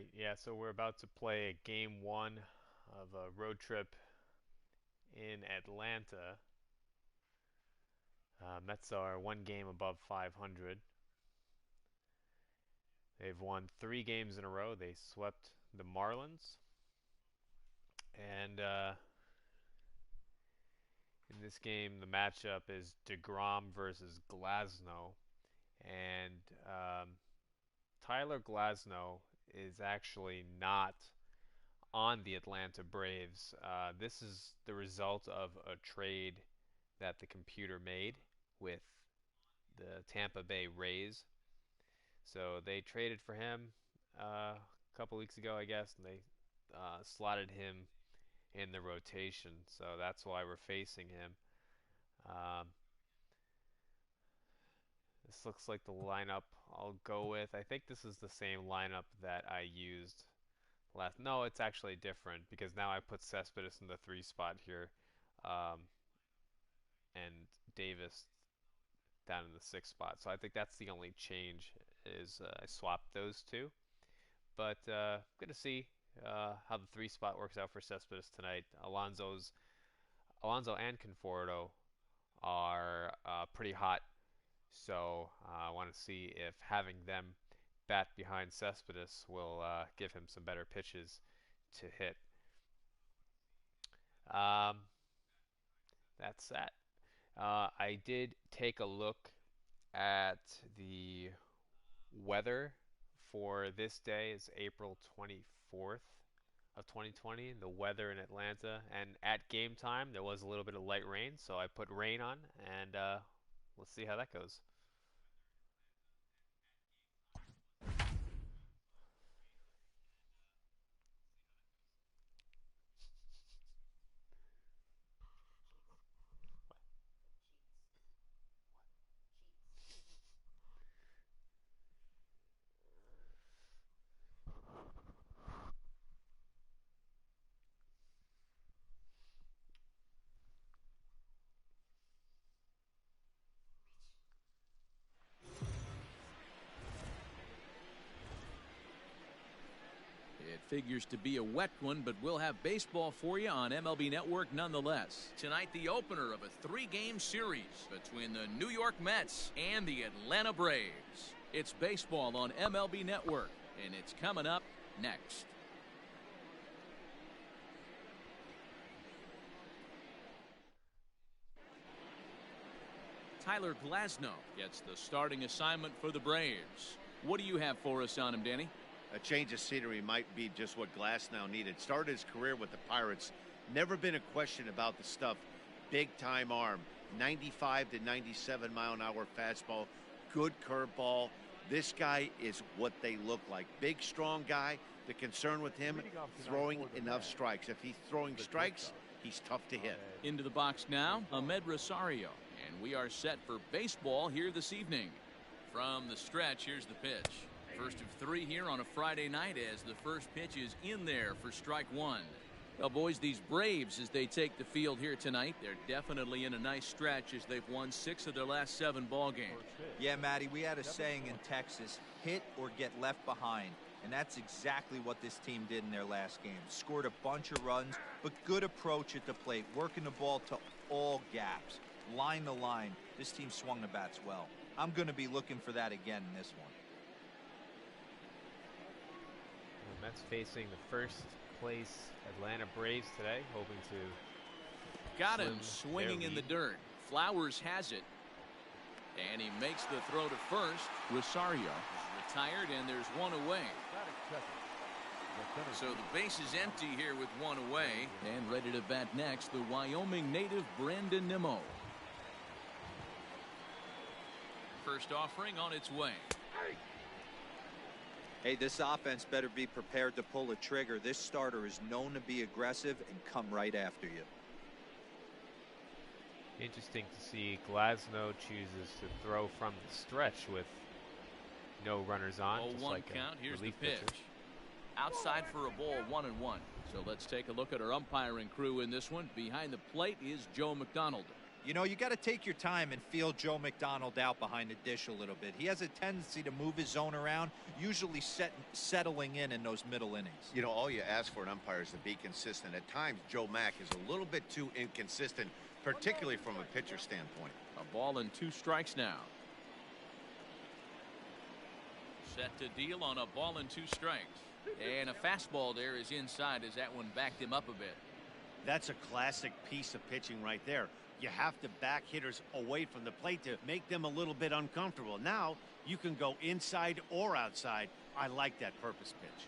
right. Yeah, so we're about to play game one of a road trip in Atlanta. Mets are one game above 500. They've won 3 games in a row. They swept the Marlins. And in this game, the matchup is deGrom versus Glasnow. And Tyler Glasnow is actually not on the Atlanta Braves. This is the result of a trade that the computer made with the Tampa Bay Rays. So they traded for him a couple weeks ago, I guess, and they slotted him in the rotation. So that's why we're facing him. Um, this looks like the lineup I'll go with. I think this is the same lineup that I used last. No, it's actually different because now I put Cespedes in the 3 spot here, um, and Davis down in the 6 spot. So I think that's the only change is I swapped those two. But going to see how the 3 spot works out for Cespedes tonight. Alonso and Conforto are pretty hot, so I want to see if having them bat behind Cespedes will give him some better pitches to hit. Um, that's that. I did take a look at the weather for this day. Is April 24th of 2020. The weather in Atlanta, and at game time there was a little bit of light rain, so I put rain on, and let's see how that goes. It figures to be a wet one, but we'll have baseball for you on MLB Network nonetheless. Tonight, the opener of a 3-game series between the New York Mets and the Atlanta Braves. It's baseball on MLB Network, and it's coming up next. Tyler Glasnow gets the starting assignment for the Braves. What do you have for us on him, Danny? A change of scenery might be just what Glasnow needed. Started his career with the Pirates. Never been a question about the stuff. Big time arm. 95 to 97 mile an hour fastball. Good curveball. This guy is what they look like. Big, strong guy. The concern with him, throwing enough strikes. If he's throwing strikes, he's tough to hit. Into the box now, Ahmed Rosario. And we are set for baseball here this evening. From the stretch, here's the pitch. First of 3 here on a Friday night as the first pitch is in there for strike one. Well, boys, these Braves, as they take the field here tonight, they're definitely in a nice stretch as they've won 6 of their last 7 ball games. Yeah, Matty, we had a saying in Texas, hit or get left behind. And that's exactly what this team did in their last game. Scored a bunch of runs, but good approach at the plate, working the ball to all gaps. Line to line, this team swung the bats well. I'm going to be looking for that again in this one. The Mets facing the first place Atlanta Braves today, hoping to Got him slim swinging their in the lead. dirt. Flowers has it. And he makes the throw to first. Rosario is retired, and there's one away. So the base is empty here with one away. And ready to bat next, the Wyoming native Brandon Nimmo. First offering on its way. Hey, this offense better be prepared to pull a trigger. This starter is known to be aggressive and come right after you. Interesting to see Glasnow chooses to throw from the stretch with no runners on, just 0-1 like count. a Here's the relief pitch. pitcher. Outside for a ball, 1-1. So let's take a look at our umpiring crew in this one. Behind the plate is Joe McDonald. You know, you got to take your time and feel Joe McDonald out behind the dish a little bit. He has a tendency to move his zone around, usually settling in those middle innings. You know, all you ask for an umpire is to be consistent. At times, Joe Mack is a little bit too inconsistent, particularly from a pitcher standpoint. A ball and 2 strikes now. Set to deal on a ball and 2 strikes. And a fastball there is inside as that one backed him up a bit. That's a classic piece of pitching right there. You have to back hitters away from the plate to make them a little bit uncomfortable. Now you can go inside or outside. I like that purpose pitch.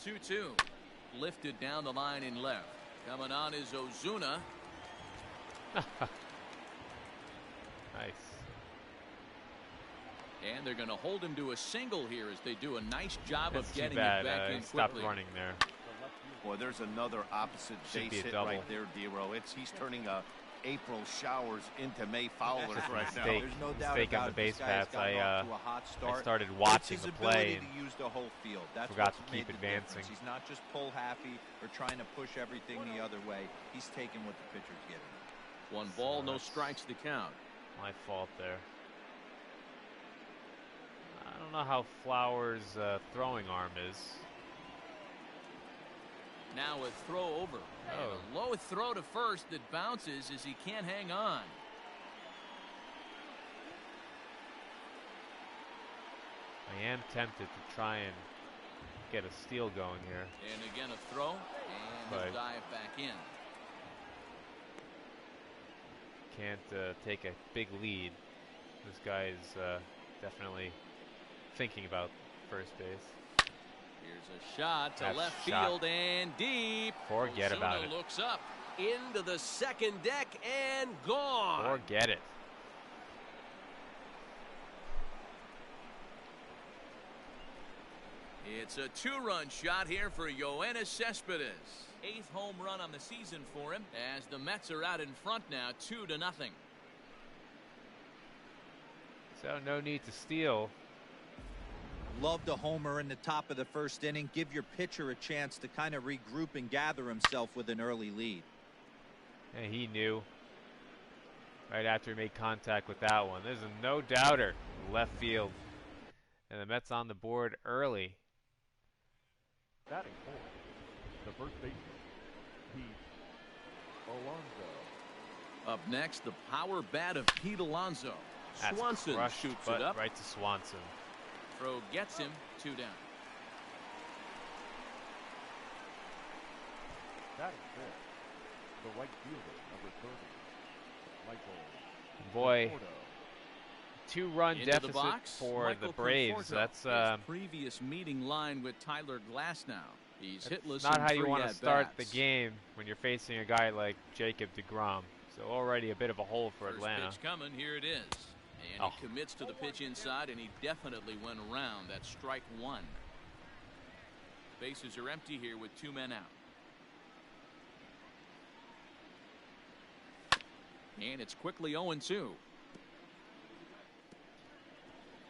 The 2-2 lifted down the line in left. Coming on is Ozuna. Nice. And they're going to hold him to a single here as they do a nice job That's of too getting bad. it back in Stopped quickly. running there. Boy, there's another opposite Should be base a hit double. right there, Dero. He's turning April showers into May fowlers Just a right now. mistake. There's no doubt Mistake on about the it. base This guy has paths. gotten I off to a hot start. started It's watching his the ability play and to use the whole field. That's forgot what's to made keep the advancing. difference. He's not just pull happy or trying to push everything the other way. He's taking what the pitcher's giving. 1 ball, no that's- strikes to count. My fault there. I don't know how Flowers' throwing arm is. Now a throw over. Oh. And a low throw to first that bounces as he can't hang on. I am tempted to try and get a steal going here. And again a throw. And Right. he'll dive back in. Can't take a big lead. This guy is definitely thinking about first base. Here's a shot to That's left shot. field and deep. Forget about Ozuna it. looks up into the second deck and gone. Forget it. It's a 2-run shot here for Yoenis Cespedes. 8th home run on the season for him as the Mets are out in front now 2-0. So no need to steal. Love the homer in the top of the first inning. Give your pitcher a chance to kind of regroup and gather himself with an early lead. And he knew right after he made contact with that one. There's a no doubter left field. And the Mets on the board early. Batting fourth, the first baseman, Pete Alonso. Up next, the power bat of Pete Alonso. That's Swanson crushed, shoots but it up. right to Swanson. Throw gets him 2 down. Batting fifth, the right fielder, number 30, Michael Boy, Conforto. 2-run Into deficit the box, for Michael the Braves. Conforto. That's His previous meeting line with Tyler Glasnow. He's hitless. not in how you 3 want to start the at-bats. game when you're facing a guy like Jacob deGrom. So already a bit of a hole for First Atlanta. pitch coming. Here it is. And Oh. he commits to the pitch inside, and he definitely went around. That's strike 1. Bases are empty here with 2 men out. And it's quickly 0-2.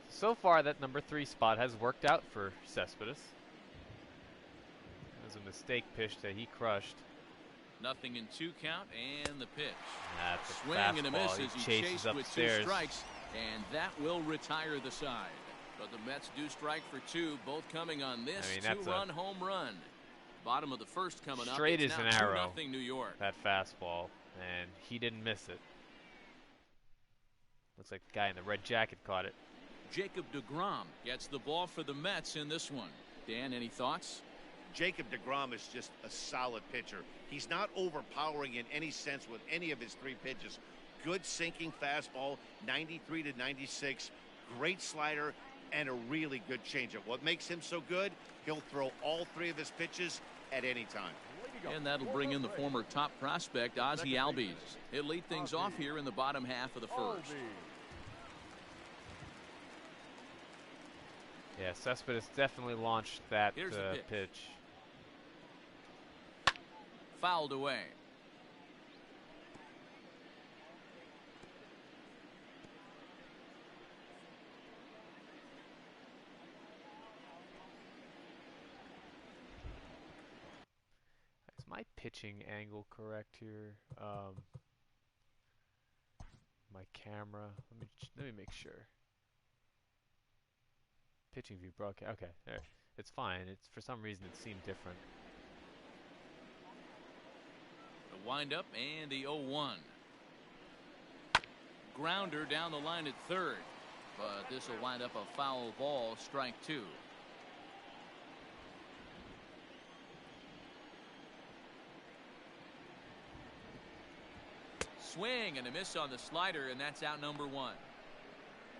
So far, that number 3 spot has worked out for Cespedes. It was a mistake pitch that he crushed. Nothing in 2 count, and the pitch. That's a Swing and a miss fastball. as he chases chased with 2 upstairs. strikes, and that will retire the side. But the Mets do strike for 2, both coming on this I mean, that's a 2-run home run. Bottom of the first coming up. Straight It's as now an arrow. 2-0 New York. That fastball, and he didn't miss it. Looks like the guy in the red jacket caught it. Jacob deGrom gets the ball for the Mets in this one. Dan, any thoughts? Jacob deGrom is just a solid pitcher. He's not overpowering in any sense with any of his 3 pitches. Good sinking fastball, 93 to 96, great slider, and a really good changeup. What makes him so good? He'll throw all 3 of his pitches at any time. And that'll bring in the former top prospect, Ozzie Albies. He'll lead things off here in the bottom half of the first. Yeah, Cespedes definitely launched that Here's the pitch. Fouled away. Is my pitching angle correct here? camera. Let me make sure. Pitching view broadcast. Okay, there. It's fine. It's for some reason it seemed different. The windup and the 0-1. Grounder down the line at third, but this will wind up a foul ball, strike two. Swing and a miss on the slider, and that's out number one.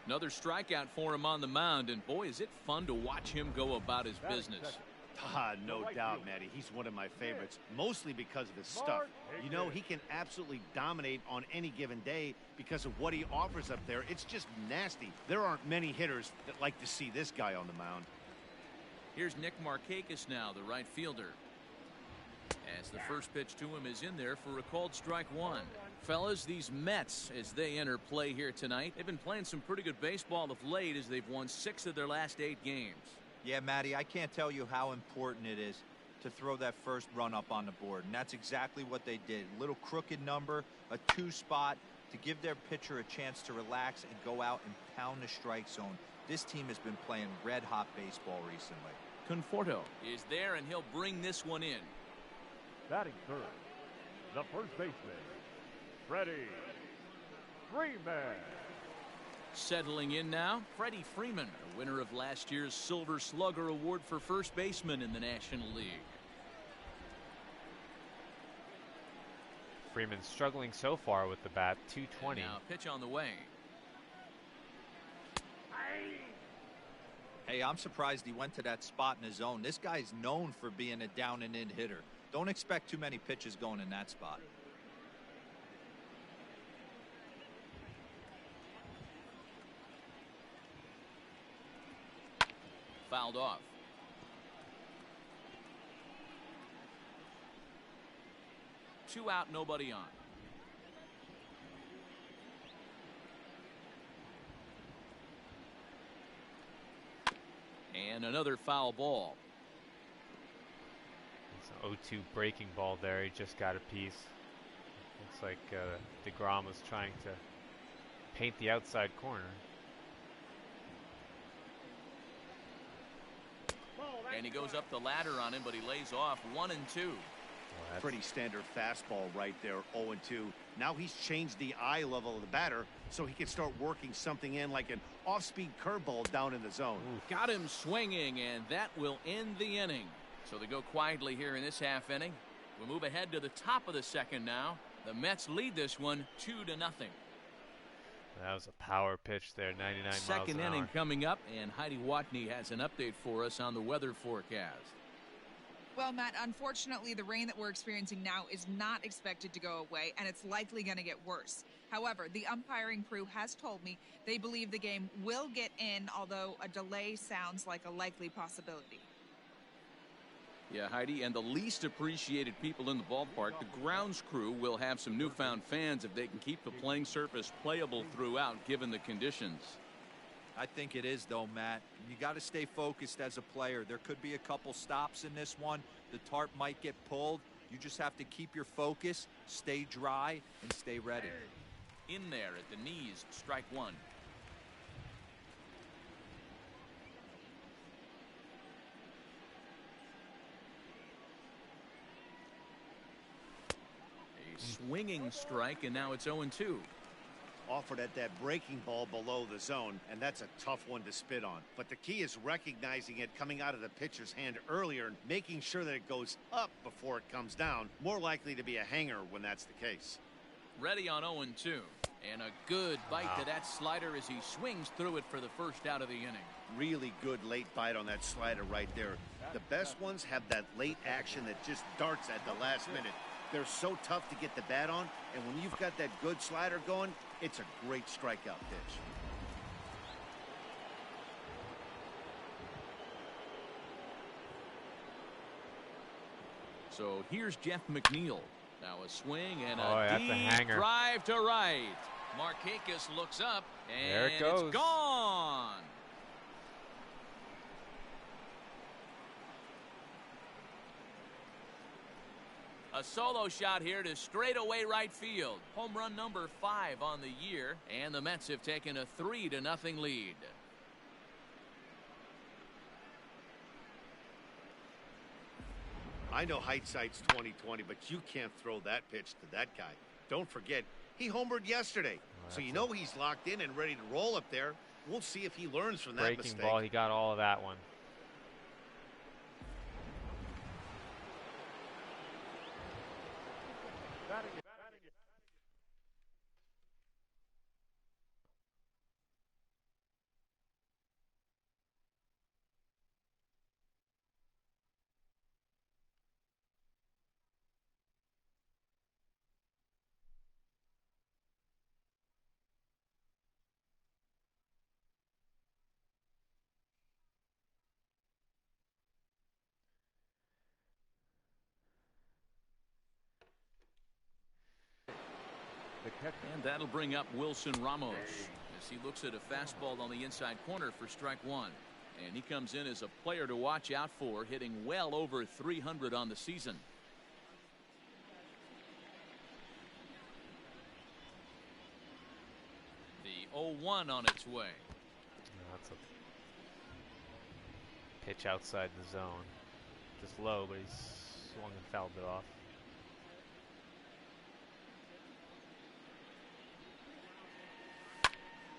Another strikeout for him on the mound, and boy, is it fun to watch him go about his business. No doubt, Matty. He's one of my favorites, mostly because of his stuff. You know, he can absolutely dominate on any given day because of what he offers up there. It's just nasty. There aren't many hitters that like to see this guy on the mound. Here's Nick Markakis now, the right fielder. As the first pitch to him is in there for a called strike one. Fellas, these Mets, as they enter play here tonight, they've been playing some pretty good baseball of late as they've won 6 of their last 8 games. Yeah, Matty, I can't tell you how important it is to throw that first run up on the board, and that's exactly what they did. Little crooked number, a 2 spot to give their pitcher a chance to relax and go out and pound the strike zone. This team has been playing red-hot baseball recently. Conforto is there, and he'll bring this one in. Batting third, the first baseman, Freddie Freeman. Settling in now, Freddie Freeman, a winner of last year's Silver Slugger Award for first baseman in the National League. Freeman struggling so far with the bat. 220. And now pitch on the way. Hey, I'm surprised he went to that spot in his zone. This guy's known for being a down and in hitter. Don't expect too many pitches going in that spot. Fouled off. Two out, nobody on. And another foul ball. It's an 0-2 breaking ball there. He just got a piece. Looks like deGrom was trying to paint the outside corner. And he goes up the ladder on him, but he lays off 1 and 2. Well, pretty standard fastball right there, 0-2. Now he's changed the eye level of the batter so he can start working something in like an off-speed curveball down in the zone. Ooh. Got him swinging, and that will end the inning. So they go quietly here in this half inning. We'll move ahead to the top of the second now. The Mets lead this one 2-0. That was a power pitch there, 99 miles an hour. Second inning coming up, and Heidi Watney has an update for us on the weather forecast. Well, Matt, unfortunately, the rain that we're experiencing now is not expected to go away, and it's likely going to get worse. However, the umpiring crew has told me they believe the game will get in, although a delay sounds like a likely possibility. Yeah, Heidi, and the least appreciated people in the ballpark, the grounds crew, will have some newfound fans if they can keep the playing surface playable throughout, given the conditions. I think it is, though, Matt. You got to stay focused as a player. There could be a couple stops in this one. The tarp might get pulled. You just have to keep your focus, stay dry, and stay ready. In there at the knees, strike one. Swinging strike, and now it's 0-2. Offered at that breaking ball below the zone, and that's a tough one to spit on. But the key is recognizing it coming out of the pitcher's hand earlier and making sure that it goes up before it comes down. More likely to be a hanger when that's the case. Ready on 0-2. And a good bite to that slider as he swings through it for the first out of the inning. Really good late bite on that slider right there. The best ones have that late action that just darts at the last minute. They're so tough to get the bat on, and when you've got that good slider going, it's a great strikeout pitch. So here's Jeff McNeil. Now a swing and a deep drive to right. Markakis looks up, and there it goes. It's gone. A solo shot here to straightaway right field. Home run number 5 on the year, and the Mets have taken a 3-0 lead. I know hindsight's 20/20, but you can't throw that pitch to that guy. Don't forget, he homered yesterday, so you know he's locked in and ready to roll up there. We'll see if he learns from that Breaking mistake. ball, he got all of that one. And that'll bring up Wilson Ramos as he looks at a fastball on the inside corner for strike 1. And he comes in as a player to watch out for, hitting well over 300 on the season. The 0-1 on its way. That's a pitch outside the zone. Just low, but he's swung and fouled it off.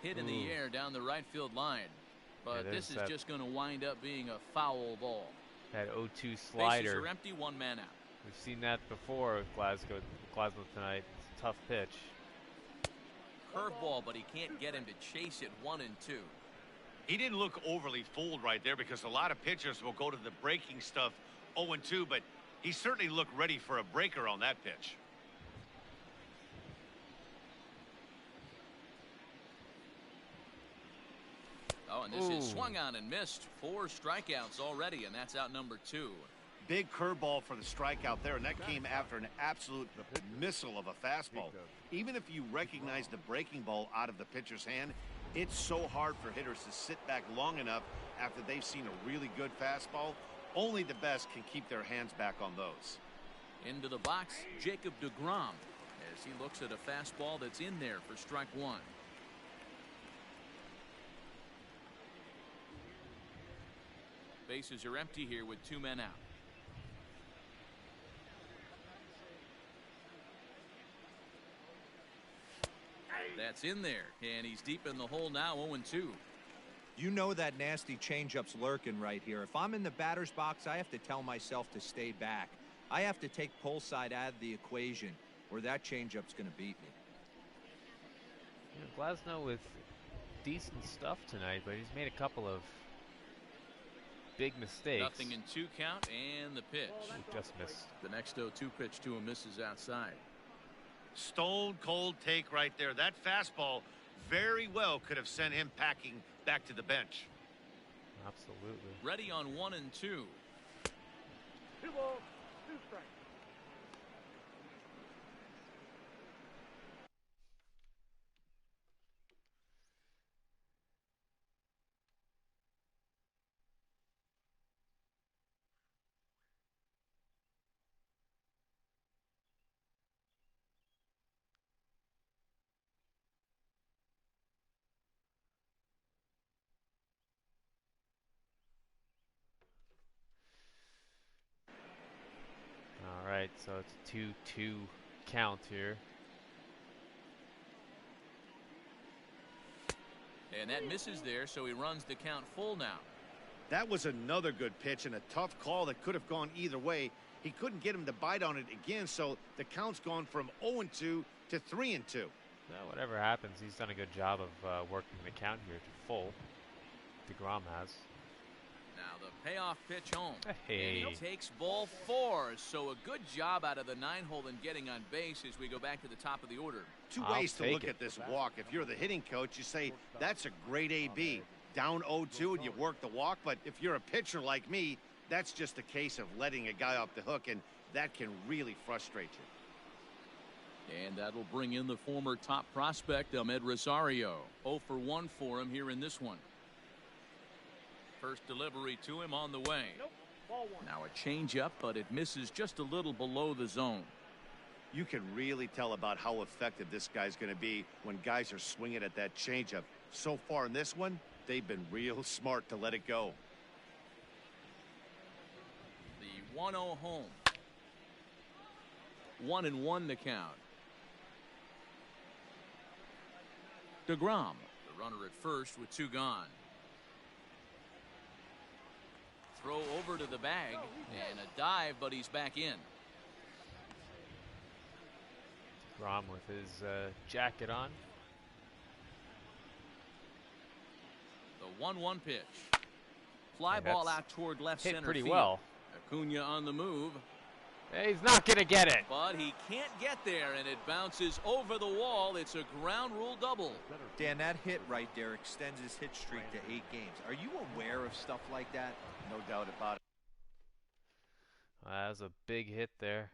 Hit in the air down the right field line. But this is just going to wind up being a foul ball. That 0-2 slider. Bases are empty, 1 man out. We've seen that before with Glasnow tonight. It's a tough pitch. Curveball, but he can't get him to chase it 1 and 2. He didn't look overly fooled right there because a lot of pitchers will go to the breaking stuff 0-2, but he certainly looked ready for a breaker on that pitch. Oh, and this is swung on and missed. 4 strikeouts already, and that's out number 2. Big curveball for the strikeout there, and that came after an absolute missile of a fastball. Even if you recognize the breaking ball out of the pitcher's hand, it's so hard for hitters to sit back long enough after they've seen a really good fastball. Only the best can keep their hands back on those. Into the box, Jacob deGrom, as he looks at a fastball that's in there for strike 1. Bases are empty here with 2 men out. That's in there, and he's deep in the hole now, 0-2. You know that nasty changeup's lurking right here. If I'm in the batter's box, I have to tell myself to stay back. I have to take pull side out of the equation, or that changeup's going to beat me. Glasnow with decent stuff tonight, but he's made a couple of big mistakes. Nothing in 2 count, and the pitch. Just missed. The next 0-2 pitch to him misses outside. Stone cold take right there. That fastball very well could have sent him packing back to the bench. Absolutely. Ready on 1 and 2. 2 balls, 2 strikes. All right, so it's a 2-2 count here. And that misses there, so he runs the count full now. That was another good pitch and a tough call that could have gone either way. He couldn't get him to bite on it again, so the count's gone from 0-2 to 3-2. Well, whatever happens, he's done a good job of working the count here to full. deGrom has. Now the payoff pitch home. Hey. And he takes ball 4. So a good job out of the 9-hole in getting on base as we go back to the top of the order. 2 ways to look at this walk. If you're the hitting coach, you say that's a great AB. Down 0-2 and you work the walk. But if you're a pitcher like me, that's just a case of letting a guy off the hook, and that can really frustrate you. And that'll bring in the former top prospect, Ahmed Rosario. 0 for 1 for him here in this one. First delivery to him on the way. Ball one. Now a changeup, but it misses just a little below the zone. You can really tell about how effective this guy's going to be when guys are swinging at that changeup. So far in this one, they've been real smart to let it go. The 1-0 home. 1-1 the count. deGrom, the runner at first with 2 gone. Throw over to the bag and a dive, but he's back in. Grom with his jacket on. The 1-1 pitch. Fly ball out toward left hit center pretty field. well. Acuna on the move. He's not going to get it. But he can't get there, and it bounces over the wall. It's a ground rule double. Dan, that hit right there extends his hit streak to 8 games. Are you aware of stuff like that? No doubt about it. That was a big hit there.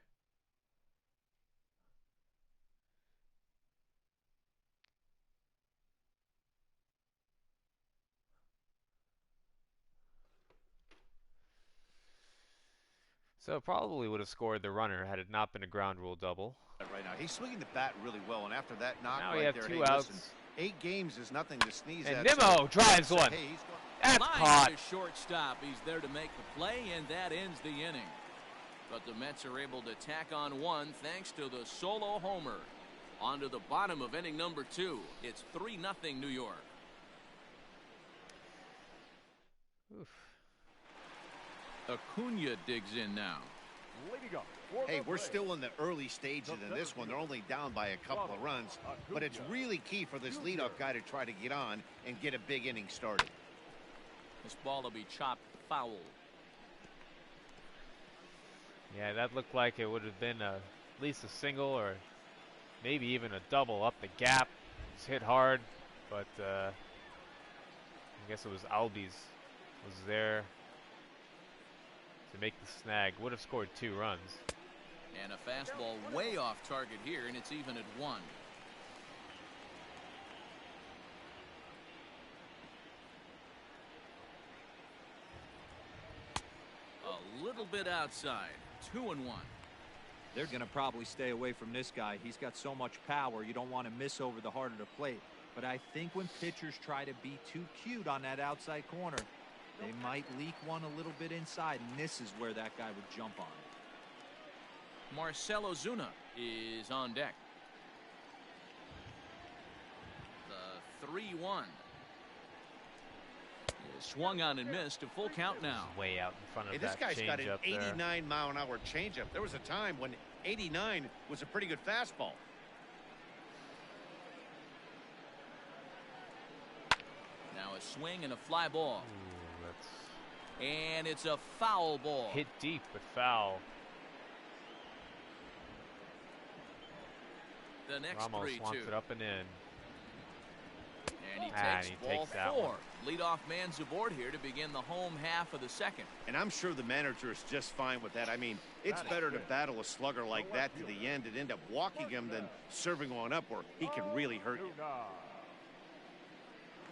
So probably would have scored the runner had it not been a ground rule double. Right now, he's swinging the bat really well, and after that knock Now right we have there, 2 hey, outs. listen, 8 games is nothing to sneeze And at. Nimmo drives one. Hey, he's going. That's Line caught. to shortstop. He's there to make the play, and that ends the inning. But the Mets are able to tack on 1 thanks to the solo homer. On to the bottom of inning number 2. It's 3-0 New York. Oof. Acuna digs in now. Leading up for Hey, the we're plate. still in the early stages in this one. They're only down by a couple of runs, but it's really key for this leadoff guy to try to get on and get a big inning started. This ball will be chopped foul. Yeah, that looked like it would have been at least a single or maybe even a double up the gap. It's hit hard, but I guess it was Albies was there to make the snag. Would have scored 2 runs. And a fastball way off target here, and it's even at 1. A little bit outside. 2-1. They're going to probably stay away from this guy. He's got so much power, you don't want to miss over the heart of the plate. But I think when pitchers try to be too cute on that outside corner, they might leak one a little bit inside, and this is where that guy would jump on it. Marcell Ozuna is on deck. The 3-1. Swung on and missed. A full count now. Way out in front of Hey, this that guy's got an changeup there. 89-mile-an-hour changeup. There was a time when 89 was a pretty good fastball. Now a swing and a fly ball. Ooh, that's And it's a foul ball. hit deep but foul. The next Ramos 3-2. wants it up and in. And he Ah, takes and he ball takes that 4. one. Leadoff man's aboard here to begin the home half of the second. And I'm sure the manager is just fine with that. I mean, it's better to battle a slugger like that to the end and end up walking him than serving one up where he can really hurt you.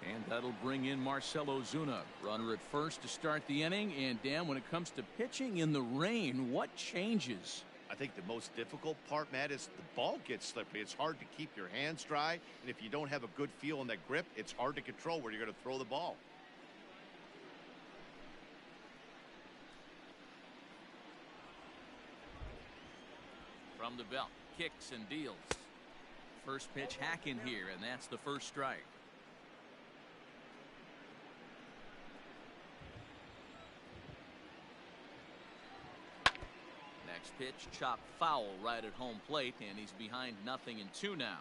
And that'll bring in Marcell Ozuna. Runner at first to start the inning. And Dan, when it comes to pitching in the rain, what changes? I think the most difficult part, Matt, is the ball gets slippery. It's hard to keep your hands dry, and if you don't have a good feel in that grip, it's hard to control where you're going to throw the ball. From the belt, kicks and deals. First pitch hack in here, and that's the first strike. Next pitch, chopped foul right at home plate, and he's behind 0-2 now.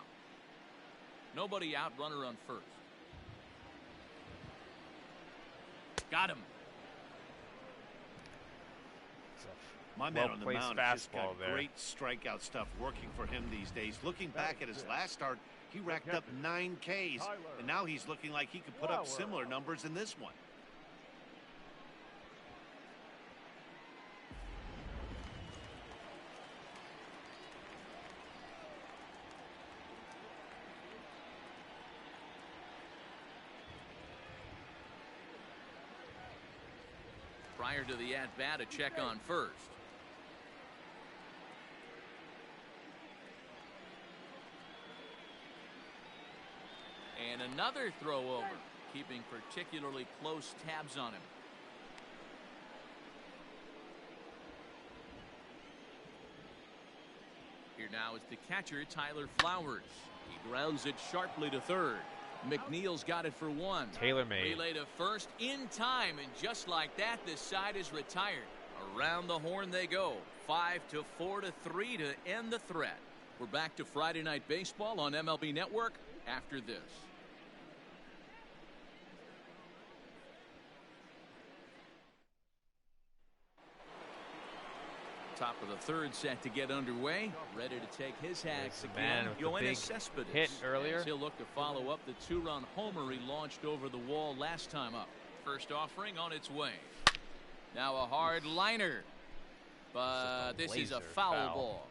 Nobody out, runner on first. Got him. My man on the Well-placed mound has just got fastball there. great strikeout stuff working for him these days. Looking back at his last start, he racked up 9 Ks, and now he's looking like he could put up similar numbers in this one. Prior to the at-bat, a check on first. And another throw over, keeping particularly close tabs on him. Here now is the catcher, Tyler Flowers. He grounds it sharply to third. McNeil's got it for one. Tailor-made. Relay to first in time, and just like that, this side is retired. Around the horn they go. 5-4-3 to end the threat. We're back to Friday Night Baseball on MLB Network after this. Top of the third set to get underway. Ready to take his hacks again. Yoenis Cespedes hit earlier. He'll look to follow up the two-run homer he launched over the wall last time up. First offering on its way. Now a hard liner. But this is a foul ball.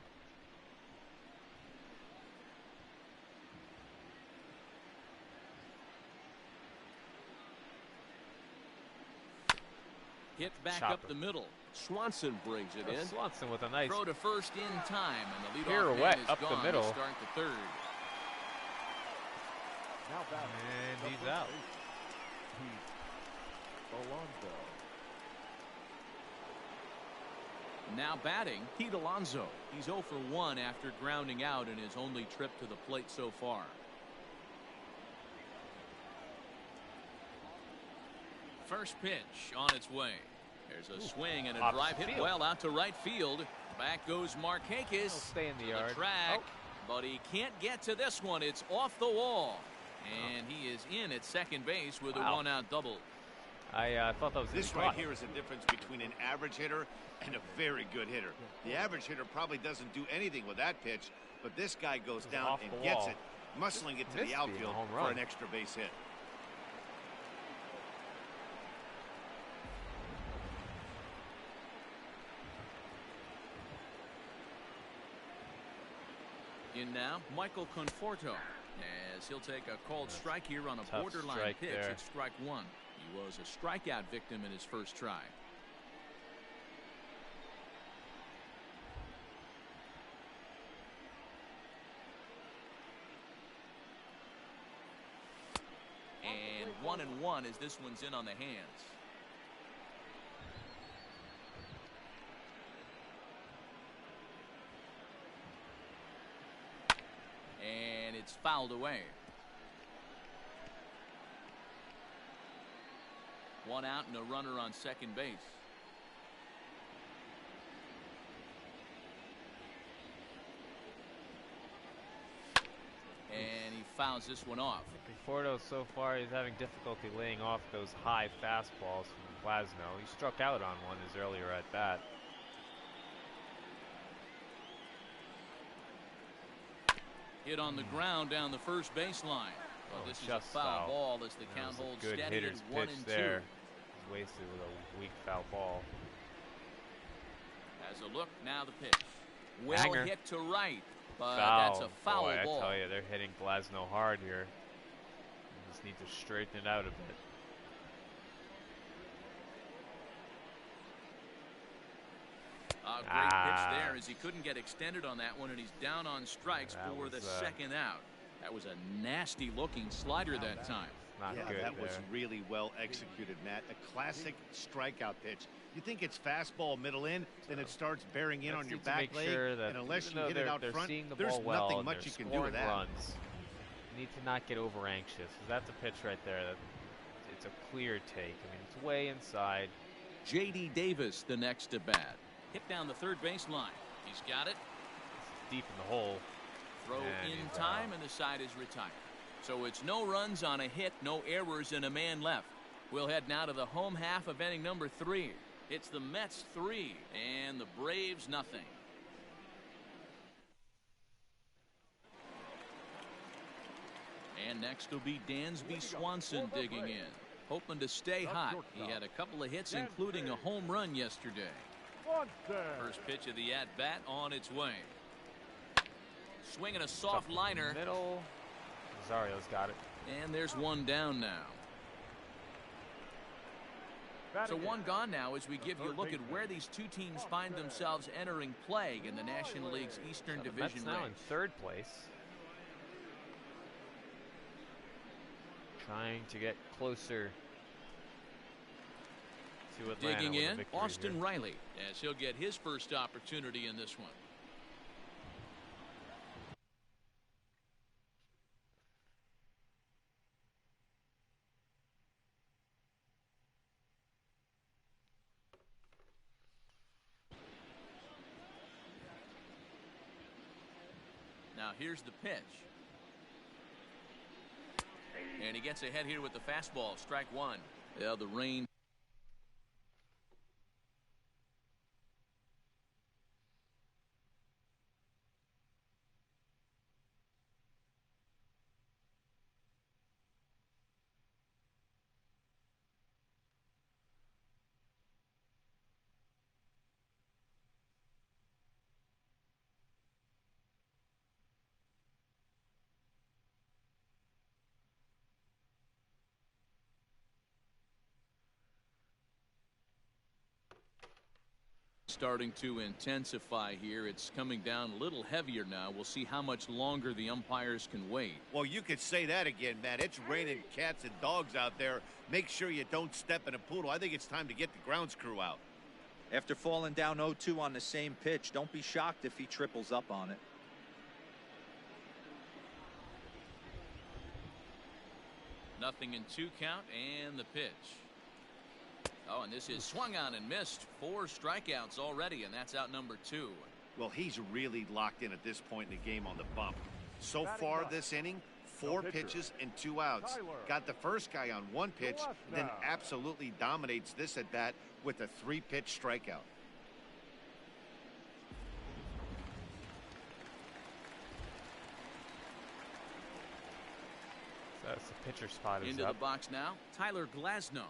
Hit back up the middle. Swanson brings it in. Swanson with a nice throw to first in time, and the leadoff pirouette man is up gone the middle. To start the third. And he's out. Now batting, Pete Alonso. He's 0 for 1 after grounding out in his only trip to the plate so far. First pitch on its way. There's a swing and a drive hit well out to right field. Back goes Markakis. Stay in the yard. Track, but he can't get to this one. It's off the wall. And he is in at second base with a one-out double. I thought that was this right here is the difference between an average hitter and a very good hitter. The average hitter probably doesn't do anything with that pitch, but this guy goes down and gets it, muscling it to the outfield for an extra base hit. In now, Michael Conforto, as he'll take a called strike here on a borderline pitch at strike one. He was a strikeout victim in his first try. And 1-1 as this one's in on the hands. And it's fouled away. One out and a runner on second base. And he fouls this one off. Conforto so far he's having difficulty laying off those high fastballs from Glasnow. He struck out on one his earlier at bat. Hit on the ground down the first baseline. Well, this is a foul ball as the count holds steady at 1-2. There. He's wasted with a weak foul ball. As a look, now the pitch. Well hit to right, but that's a foul ball. I tell you, they're hitting Glasnow hard here. You just need to straighten it out a bit. Great pitch there as he couldn't get extended on that one, and he's down on strikes for the second out. That was a nasty looking slider that time. Not good that was really well executed, Matt. A classic strikeout pitch. You think it's fastball middle in, then it starts bearing in on your back leg, and unless you hit it out front, there's nothing much you can do with that. You need to not get over anxious. That's a pitch right there. It's a clear take. I mean, it's way inside. J.D. Davis, the next to bat. Hit down the third baseline. He's got it. It's deep in the hole. Throw in time, and the side is retired. So it's no runs on a hit, no errors, and a man left. We'll head now to the home half of inning number 3. It's the Mets 3 and the Braves nothing. And next will be Dansby Swanson digging in, hoping to stay hot. He had a couple of hits, including a home run yesterday. First pitch of the at-bat on its way. Swinging a soft liner. Middle. Rosario's got it. And there's one down now. So one gone now as we give you a look at where these two teams find themselves entering play in the National League's Eastern So the Division Mets now in range. third place. Trying to get closer to Atlanta. Digging with a in, victory Austin here. Riley, as he'll get his first opportunity in this one. Now here's the pitch. And he gets ahead here with the fastball, strike one. Yeah, the rain. Starting to intensify here. It's coming down a little heavier now. We'll see how much longer the umpires can wait. Well, you could say that again, Matt. It's raining cats and dogs out there. Make sure you don't step in a poodle. I think it's time to get the grounds crew out. After falling down 0-2 on the same pitch, don't be shocked if he triples up on it. Nothing in 2 count and the pitch. Oh, and this is swung on and missed. 4 strikeouts already, and that's out number 2. Well, he's really locked in at this point in the game on the bump. So far this inning, 4 pitches and 2 outs. Got the first guy on 1 pitch, then absolutely dominates this at bat with a 3-pitch strikeout. So that's the pitcher spot is Into up. the box now, Tyler Glasnow.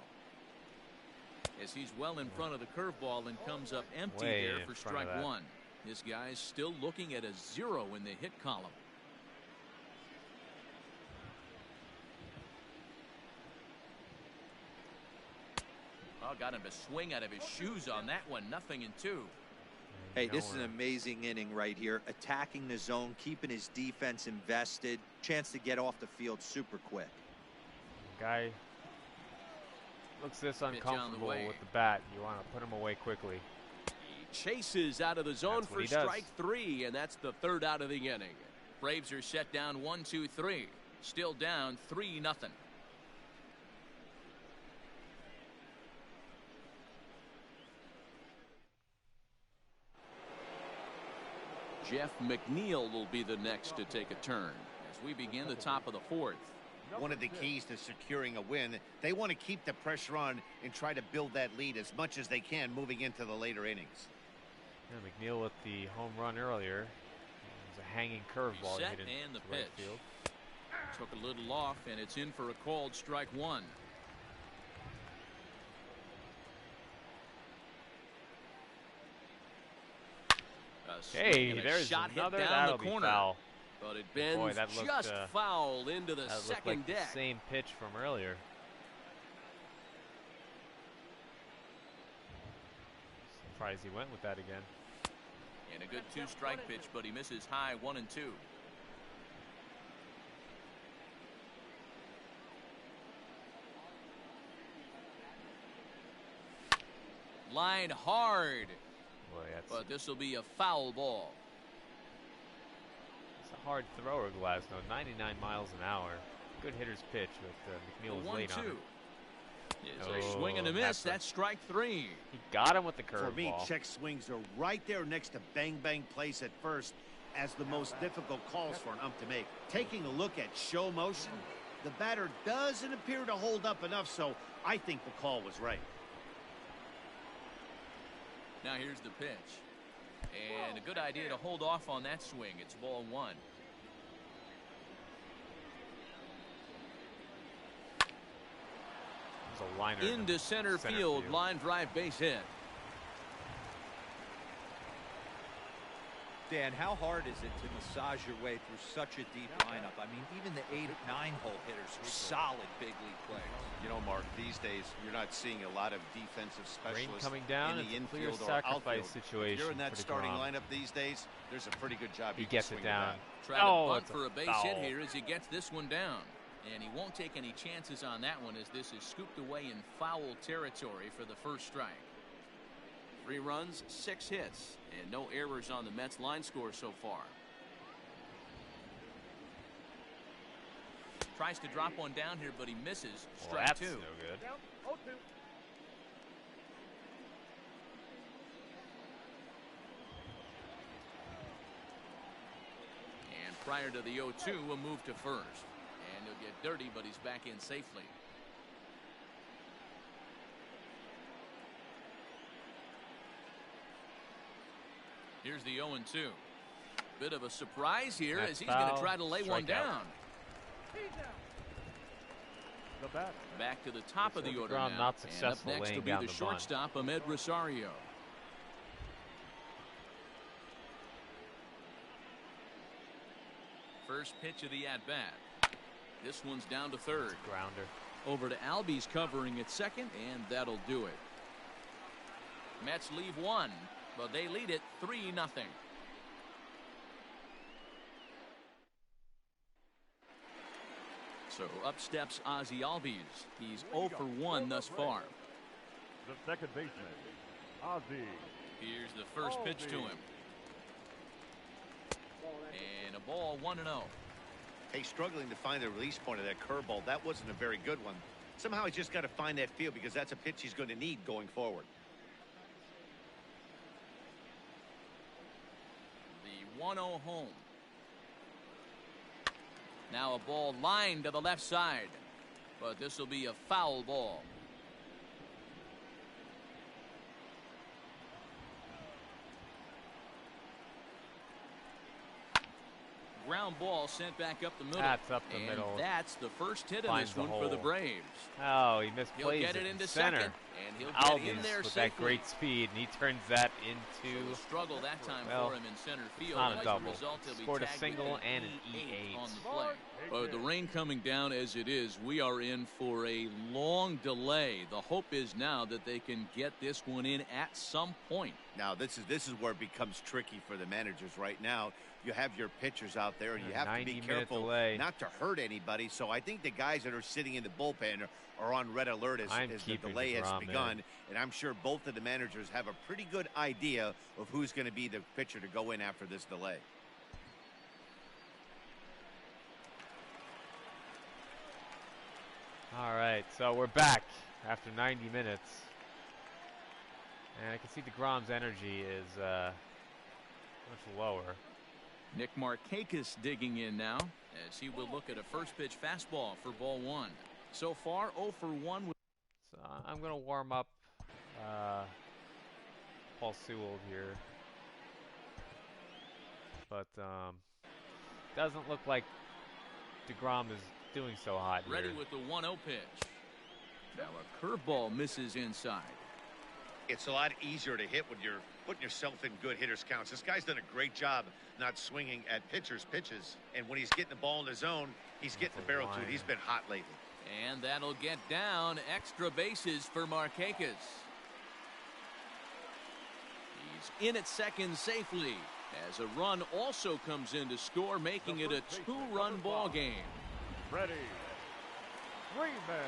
As he's well in front of the curveball and comes up empty Way there in for front of strike that. 1. This guy's still looking at a 0 in the hit column. Oh, got him to swing out of his shoes on that one. Nothing in 2. Hey, this is an amazing inning right here. Attacking the zone, keeping his defense invested. Chance to get off the field super quick. Guy looks this on the uncomfortable way. with the bat. You want to put him away quickly. He chases out of the zone That's what for he does. strike 3, and that's the 3rd out of the inning. Braves are set down 1-2-3. Still down 3-0. Jeff McNeil will be the next to take a turn as we begin the top of the 4th. One of the keys to securing a win, they want to keep the pressure on and try to build that lead as much as they can moving into the later innings. Yeah, McNeil with the home run earlier. It was a hanging curveball Set hit into and the right pitch. field. Took a little off, and it's in for a called strike 1. Hey, there's shot another. hit down That'll the be corner. foul. But it bends Boy, that looked, just foul into the That looked second like deck. the same pitch from earlier. Surprised he went with that again. And a good 2-strike pitch, but he misses high 1 and 2. Line hard, Boy, that's but this will be a foul ball. it's a hard thrower, Glasnow. 99 miles an hour. Good hitter's pitch, but McNeil was late on 1-2. it. Is a swing and a miss. That's strike 3. He got him with the For me, curveball. check swings are right there next to bang bang place at first as the most difficult calls for an ump to make. Taking a look at show motion, the batter doesn't appear to hold up enough, so I think the call was right. Now here's the pitch. And a good idea to hold off on that swing. It's ball 1. It was a liner Into center field, line drive base hit. Dan, how hard is it to massage your way through such a deep lineup? I mean, even the 8, 9-hole hitters are solid big league players. You know, Mark, these days you're not seeing a lot of defensive Rain specialists coming down. in the It's a clear infield or sacrifice outfield. situation. If you're in that for starting deGrom. lineup these days, there's a pretty good job He you can gets swing it down. Try to Oh, bunt it's for a base foul. hit here as he gets this one down. And he won't take any chances on that one as this is scooped away in foul territory for the first strike. 3 runs, 6 hits, and no errors on the Mets line score so far. Tries to drop one down here, but he misses. Well, Strike that's 2. no good. Down 0-2. And prior to the 0-2, a move to first. And he'll get dirty, but he's back in safely. Here's the 0-2. Bit of a surprise here That's as he's going to foul. try to lay one Strikeout. down. He's out. The batter. Back to the top of the order deGrom now. not And up successful next laying will be down the the bunt. shortstop, Ahmed Rosario. First pitch of the at-bat. This one's down to third. Grounder. Over to Albies covering at second, and that'll do it. Mets leave one, but they lead it 3-0. So up steps Ozzie Albies. He's 0 for 1 thus far. The second baseman, Ozzie. Here's the first pitch to him. And a ball 1-0. Hey, struggling to find the release point of that curveball. That wasn't a very good one. Somehow he's just got to find that feel because that's a pitch he's going to need going forward. The 1-0 home. Now a ball lined to the left side, but this will be a foul ball. Ground ball sent back up the middle. That's up the and middle. That's the first hit of Finds this the one for the hole. Braves. Oh, he He'll misplays get it in into center. second, and he'll get Albies in there with safely. that great speed, and he turns that So into a struggle that time well, for him in center field. not a As a double. result, he'll be Scored a tagged single with and an E8 E8. on the play. But the rain coming down as it is, we are in for a long delay. The hope is now that they can get this one in at some point. Now, this is where it becomes tricky for the managers right now. You have your pitchers out there, and you have to be 90-minute careful delay. not to hurt anybody. So I think the guys that are sitting in the bullpen are on red alert as the keeping delay has deGrom begun. in. And I'm sure both of the managers have a pretty good idea of who's going to be the pitcher to go in after this delay. All right, so we're back after 90 minutes. And I can see deGrom's energy is much lower. Nick Markakis digging in now as he will look at a first pitch fastball for ball 1. So far 0 for 1. So I'm going to warm up Paul Sewell here. But doesn't look like deGrom is doing so hot Ready here. with the 1-0 pitch. Now a curveball misses inside. It's a lot easier to hit when you're putting yourself in good hitters' counts. This guy's done a great job not swinging at pitchers' pitches. And when he's getting the ball in the zone, he's getting the barrel to it. He's been hot lately. And that'll get down. Extra bases for Markakis. He's in at second safely as a run also comes in to score, making it a 2-run ball game. Ready. 3 man.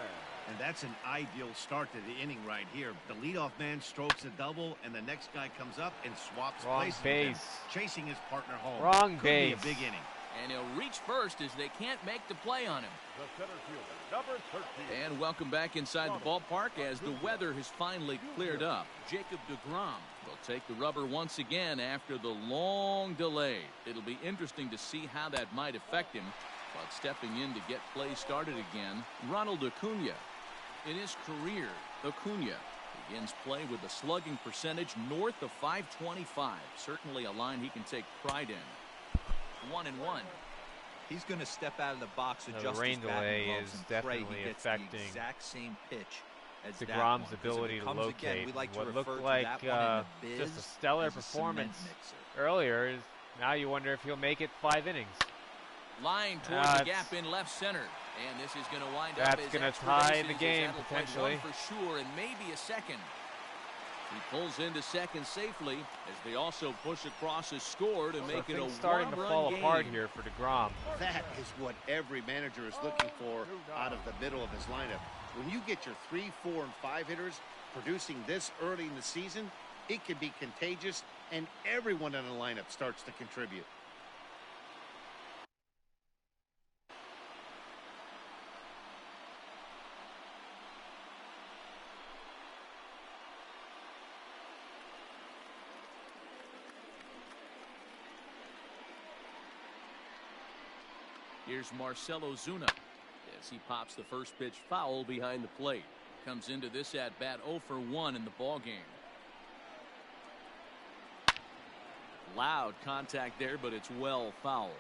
And that's an ideal start to the inning right here. The leadoff man strokes a double, and the next guy comes up and swaps Wrong places with him, base. chasing his partner home. Wrong Could base. be a big inning. And he'll reach first as they can't make the play on him. The center fielder, number 13. And welcome back inside the ballpark as the weather has finally cleared up. Jacob deGrom will take the rubber once again after the long delay. It'll be interesting to see how that might affect him. But stepping in to get play started again, Ronald Acuna. In his career, Acuna begins play with a slugging percentage north of .525. Certainly a line he can take pride in. 1-1. He's going to step out of the box, The adjust rain his batting delay gloves, is and pray definitely he gets affecting the exact same pitch as that deGrom's one, 'cause if it ability to comes locate. again, we like to what refer looked to like that one in the biz just a stellar as a cement performance mixer. earlier Now you wonder if he'll make it 5 innings. Line towards the gap in left center. And this is going to wind up That's as going to extra tie bases, the game, as that'll play potentially. one for sure, and maybe a second. He pulls into second safely as they also push across a score to make it a starting to fall game. apart here for deGrom. That is what every manager is looking for out of the middle of his lineup. When you get your 3, 4, and 5 hitters producing this early in the season, it can be contagious, and everyone in the lineup starts to contribute. Here's Marcell Ozuna as he pops the first pitch foul behind the plate. Comes into this at bat 0 for 1 in the ball game. Loud contact there, but it's well foul.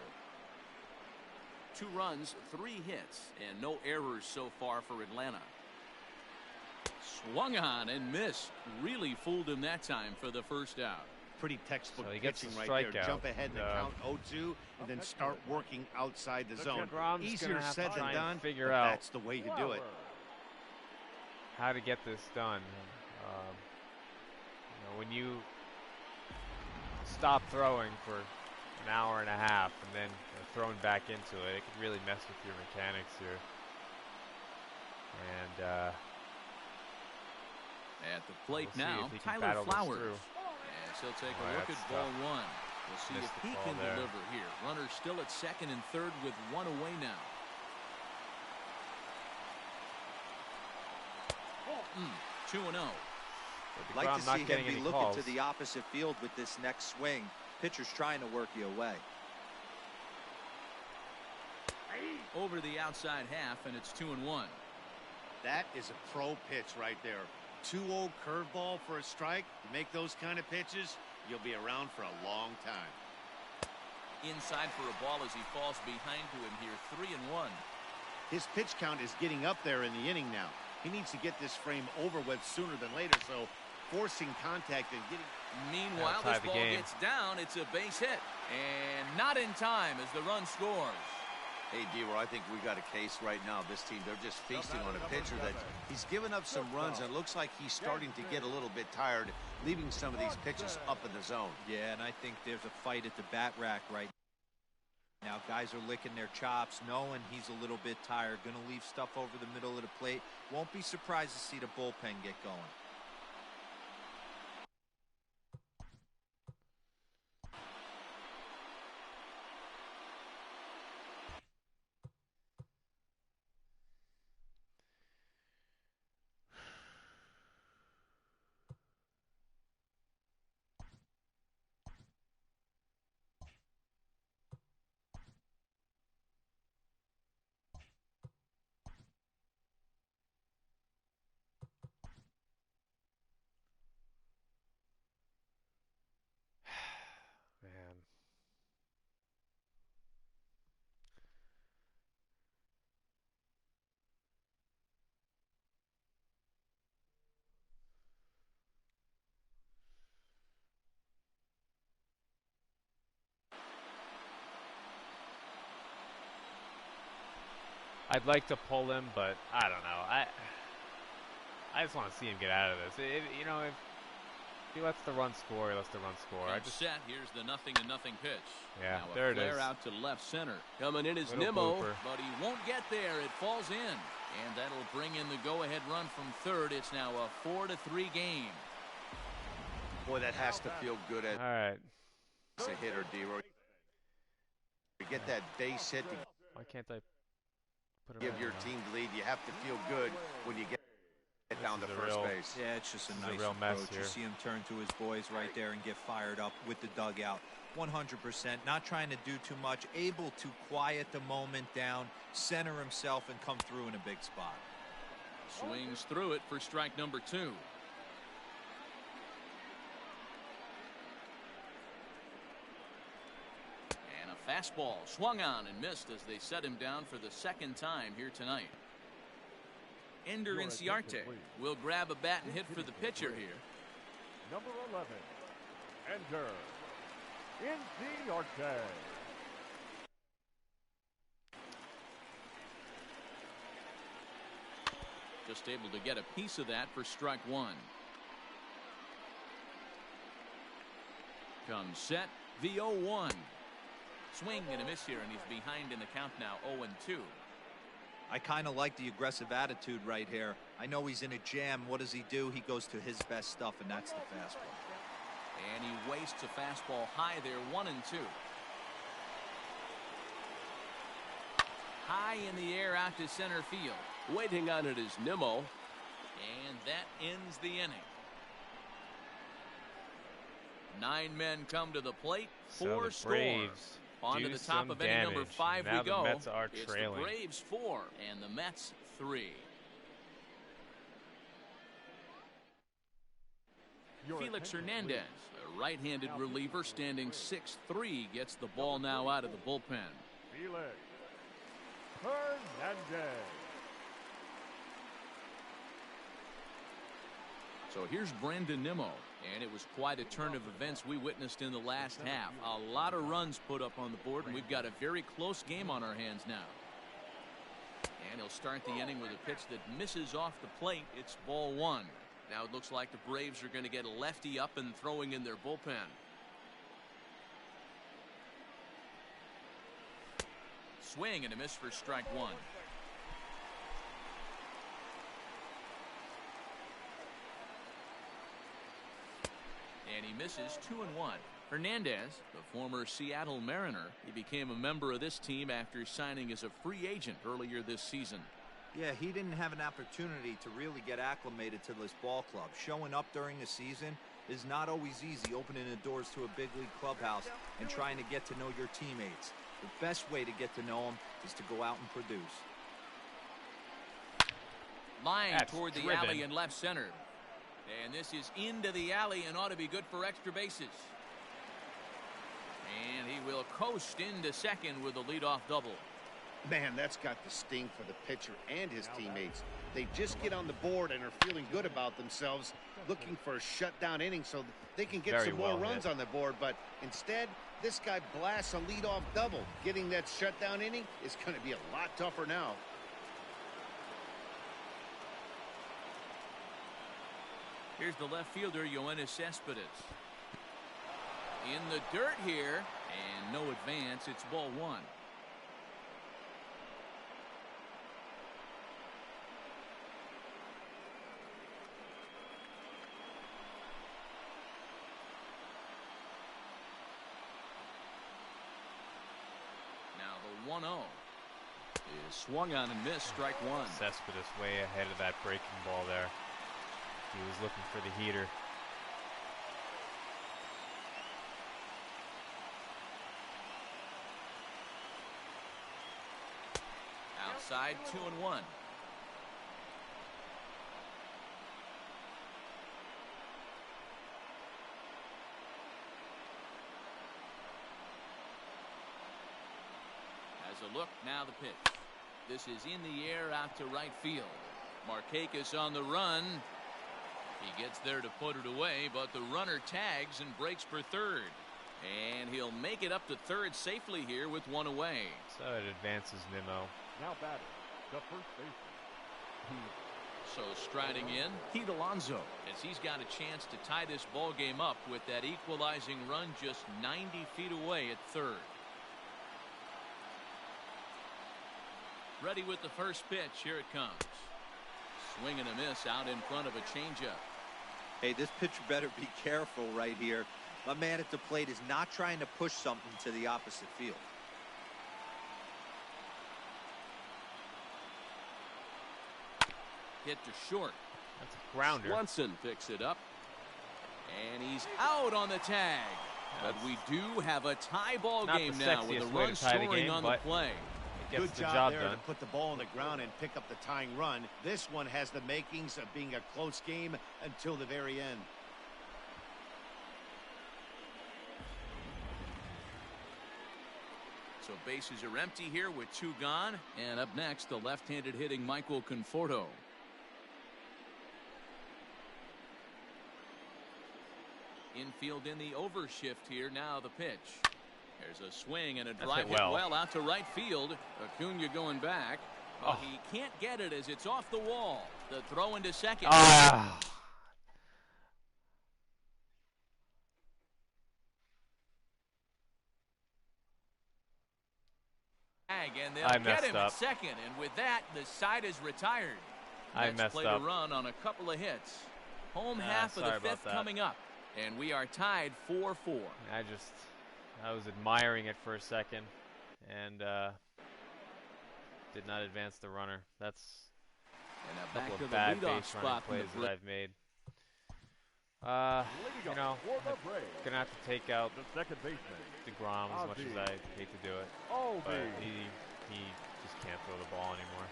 2 runs, 3 hits, and no errors so far for Atlanta. Swung on and missed. Really fooled him that time for the first out. Pretty textbook So he gets pitching the right there. strikeout. Jump ahead in the count 0-2 and then start working outside the zone. DeGrom's Easier gonna have said to than try and done, figure but out that's the way to do it. how to get this done. When you stop throwing for an hour and a half and then thrown back into it, it can really mess with your mechanics here. And at the plate we'll now, see if he can Tyler battle this Flowers. through. As he'll take a look That's at ball tough. 1. We'll see Missed if the he ball can there. deliver here. Runner still at second and third with 1 away now. 2-0. Like to not see him getting be any looking calls. to the opposite field with this next swing. Pitcher's trying to work you away. Over the outside half, and it's 2-1. That is a pro pitch right there. 2-0 curveball for a strike. You make those kind of pitches, you'll be around for a long time. Inside for a ball as he falls behind to him here. 3-1. His pitch count is getting up there in the inning now. He needs to get this frame over with sooner than later, so forcing contact and getting... Meanwhile, tie this the ball game. gets down. It's a base hit. And not in time as the run scores. Hey, D-Roy, I think we got a case right now. This team, they're just feasting on a pitcher that he's given up some runs, and it looks like he's starting to get a little bit tired, leaving some of these pitches up in the zone. Yeah, and I think there's a fight at the bat rack right now. Guys are licking their chops, knowing he's a little bit tired, going to leave stuff over the middle of the plate. Won't be surprised to see the bullpen get going. Man. I'd like to pull him, but I don't know. I just want to see him get out of this. If he lets the run score, he lets the run score. I just set. Here's the 0-0 pitch. Yeah, now there a it flare is. out to left center. Coming in is Little Nimmo, blooper. but he won't get there. It falls in. And that'll bring in the go-ahead run from third. It's now a 4-3 game. Boy, that has to feel good as All right. a hitter, D-Roy. To get that base hit to Why can't I put him give in your now? team the lead, you have to feel good when you get down to is a first real- base. Yeah, it's just a This is a nice real mess approach. You here. see him turn to his boys right there and get fired up with the dugout. 100%, not trying to do too much, able to quiet the moment down, center himself, and come through in a big spot. Swings through it for strike number 2. And a fastball swung on and missed as they set him down for the second time here tonight. Ender Inciarte will grab a bat and hit for the pitcher here. Number 11, Ender. Arte. Just able to get a piece of that for strike one. Comes set, the 0-1. Swing and a miss here, and he's behind in the count now, 0-2. I kind of like the aggressive attitude right here. I know he's in a jam. What does he do? He goes to his best stuff, and that's the fastball. And he wastes a fastball high there, 1-2. High in the air out to center field. Waiting on it is Nimmo. And that ends the inning. 9 men come to the plate, 4 So the Braves score. On to the top of inning number 5 now we go. The Mets are it's trailing. the Braves 4 and the Mets 3. Felix Hernandez, a right-handed reliever standing 6'3", gets the ball now out of the bullpen. Felix Hernandez. So here's Brandon Nimmo, and it was quite a turn of events we witnessed in the last half. A lot of runs put up on the board, and we've got a very close game on our hands now. And he'll start the inning with a pitch that misses off the plate. It's ball 1. Now it looks like the Braves are going to get a lefty up and throwing in their bullpen. Swing and a miss for strike 1. And he misses 2-1. Hernandez, the former Seattle Mariner, he became a member of this team after signing as a free agent earlier this season. Yeah, he didn't have an opportunity to really get acclimated to this ball club. Showing up during the season is not always easy, opening the doors to a big league clubhouse and trying to get to know your teammates. The best way to get to know them is to go out and produce. Line That's toward the driven. alley in left center. And this is into the alley and ought to be good for extra bases. And he will coast into second with a leadoff double. Man, that's got the sting for the pitcher and his teammates. They just get on the board and are feeling good about themselves, looking for a shutdown inning so they can get Very some more well runs hit. on the board. But instead, this guy blasts a leadoff double. Getting that shutdown inning is going to be a lot tougher now. Here's the left fielder, Yoenis Cespedes. In the dirt here, and no advance. It's ball 1. Now the 1-0 is swung on and missed. Strike 1. Cespedes way ahead of that breaking ball there. He was looking for the heater. Outside, 2-1. Has a look, now the pitch. This is in the air out to right field. Markakis on the run. He gets there to put it away, but the runner tags and breaks for third. And he'll make it up to third safely here with one away. So it advances Nimmo. Now batting, the first baseman. So striding in, Pete Alonso, as he's got a chance to tie this ball game up with that equalizing run just 90 feet away at third. Ready with the first pitch. Here it comes. Swing and a miss out in front of a changeup. Hey, this pitcher better be careful right here. My man at the plate is not trying to push something to the opposite field. Hit to short. That's a grounder. Swanson picks it up. And he's out on the tag. But we do have a tie ball Not game the now with sexiest a way run to tie the scoring game, on the but play. It gets Good the job job there done. to put the ball on the ground and pick up the tying run. This one has the makings of being a close game until the very end. So bases are empty here with 2 gone. And up next, the left-handed hitting Michael Conforto. Infield in the overshift here. Now the pitch. There's a swing and a That's drive hit well. well out to right field. Acuna going back. Oh. He can't get it as it's off the wall. The throw into second. Ah. And they'll I get messed him up. at second, and with that, the side is retired. I Mets messed played up. a run on a couple of hits. Home half of sorry the about fifth that. coming up, and we are tied 4-4. I was admiring it for a second, and did not advance the runner. That's And a back couple to of the bad leadoff base running spot in plays the that I've made. Leading You know, off for the I'm Braves, gonna have to take out the second baseman, deGrom as much as I hate to do it, but he just can't throw the ball anymore.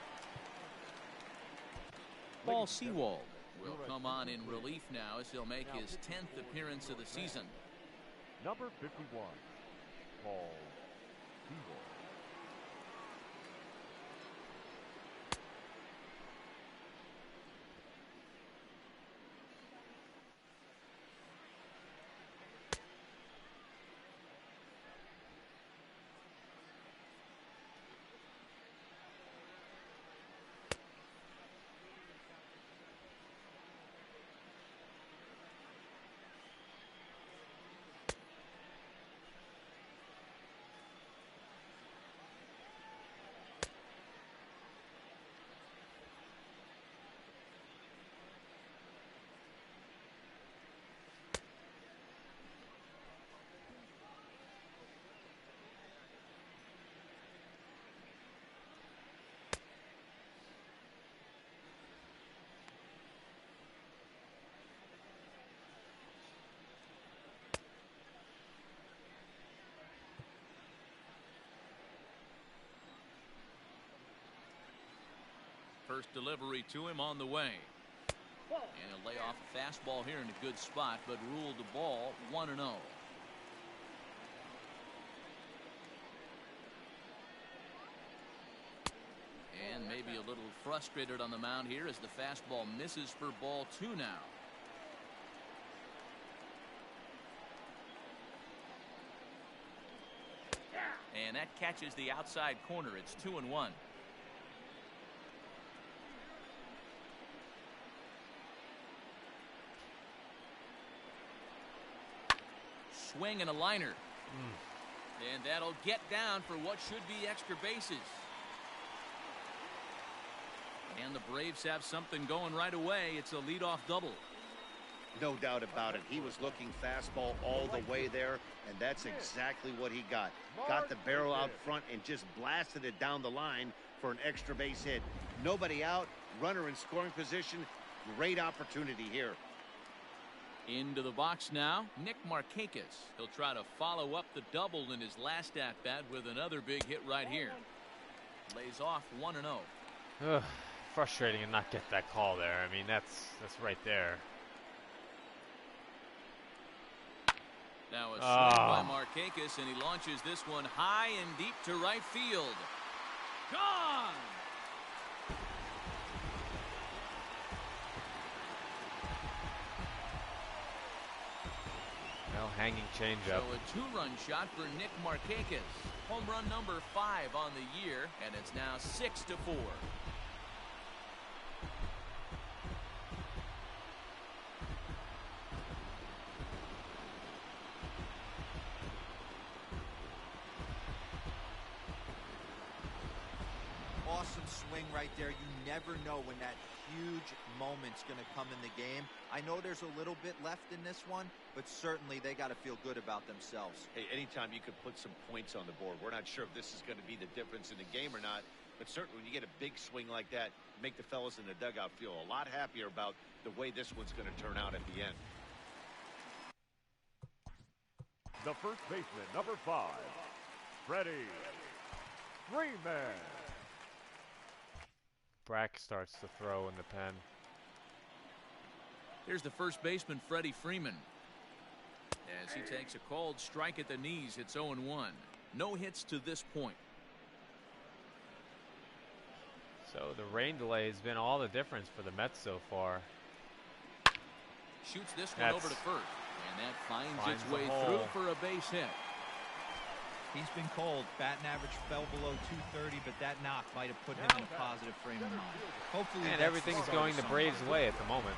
Paul Sewald will come on in relief now as he'll make his 10th appearance of the season. number 51, Paul Sewald. First delivery to him on the way. And he'll lay off a fastball here in a good spot, but ruled the ball 1-0. And maybe a little frustrated on the mound here as the fastball misses for ball 2 now. And that catches the outside corner. It's 2-1. Swing and a liner. And that'll get down for what should be extra bases. And the Braves have something going right away. It's a leadoff double. No doubt about it. He was looking fastball all the way there, and that's exactly what he got. Got the barrel out front and just blasted it down the line for an extra base hit. Nobody out, runner in scoring position. Great opportunity here. Into the box now, Nick Markakis. He'll try to follow up the double in his last at-bat with another big hit right here. Lays off 1-0. Frustrating to not get that call there. I mean, that's right there. Now a swing by Markakis, and he launches this one high and deep to right field. Gone! No hanging changeup. So a two-run shot for Nick Markakis. Home run number 5 on the year, and it's now 6-4. Awesome swing right there. You never know when that huge moment's going to come in the game. I know there's a little bit left in this one, but certainly they got to feel good about themselves. Hey, anytime you could put some points on the board. We're not sure if this is going to be the difference in the game or not, but certainly when you get a big swing like that, make the fellas in the dugout feel a lot happier about the way this one's going to turn out at the end. The first baseman, number 5, Freddie Freeman. Brack starts to throw in the pen. Here's the first baseman, Freddie Freeman. As he takes a called strike at the knees, it's 0-1. No hits to this point. So the rain delay has been all the difference for the Mets so far. Shoots this one over to first. And that finds its the way hole. through for a base hit. He's been cold. Batting average fell below 230, but that knock might have put him in a positive frame of mind. Hopefully, And that's everything's the start going of the Braves' somebody. way at the moment.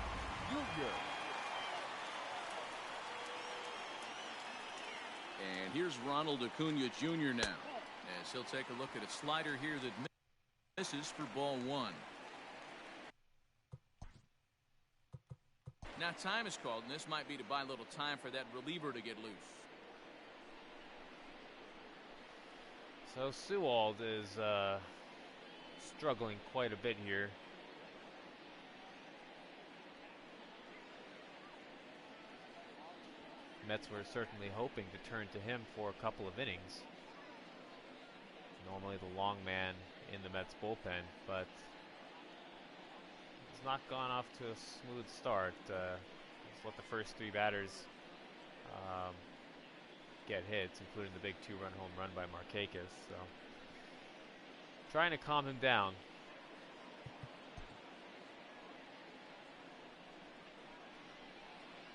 And here's Ronald Acuna Jr. now, as he'll take a look at a slider here that misses for ball one. Now time is called, and this might be to buy a little time for that reliever to get loose. So Sewald is struggling quite a bit here. Mets were certainly hoping to turn to him for a couple of innings. Normally the long man in the Mets bullpen, but he's not gone off to a smooth start. He's let the first three batters get hits, including the big two-run home run by Markakis. So trying to calm him down.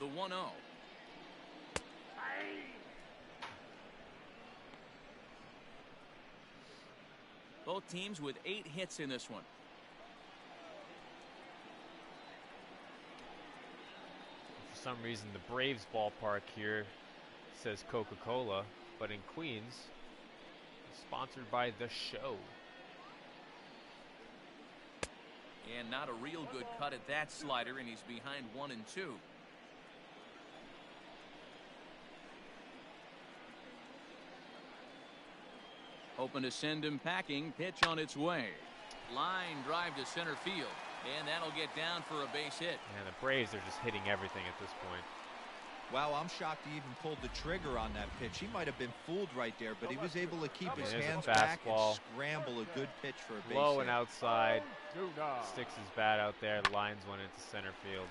The 1-0. Both teams with 8 hits in this one. For some reason, the Braves ballpark here says Coca-Cola, but in Queens, it's sponsored by The Show. And not a real good cut at that slider, and he's behind 1 and 2. Hoping to send him packing. Pitch on its way. Line drive to center field. And that'll get down for a base hit. And the Braves are just hitting everything at this point. Wow, I'm shocked he even pulled the trigger on that pitch. He might have been fooled right there, but he was able to keep his There's a hands back and fastball. scramble a good pitch for a base Low hit. and outside. Sticks his bat out there. Lines one into center field.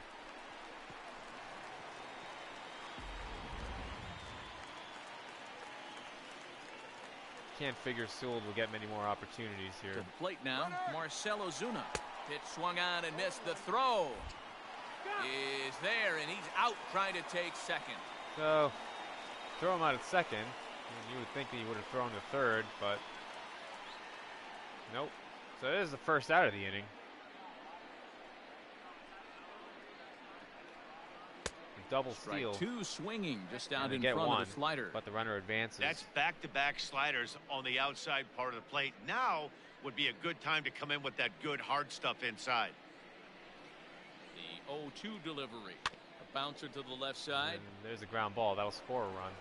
Can't figure Sewell will get many more opportunities here. To the plate now, Marcell Ozuna. Pitch swung on and missed. The throw is there, and he's out trying to take second. So, throw him out at second. And you would think that he would have thrown to third, but nope. So it is the first out of the inning. A double steal. Strike 2 swinging just out And they in get front one, of the slider. but the runner advances. That's back-to-back sliders on the outside part of the plate. Now would be a good time to come in with that good hard stuff inside. The 0-2 delivery. A bouncer to the left side. And there's a ground ball. That'll score a run.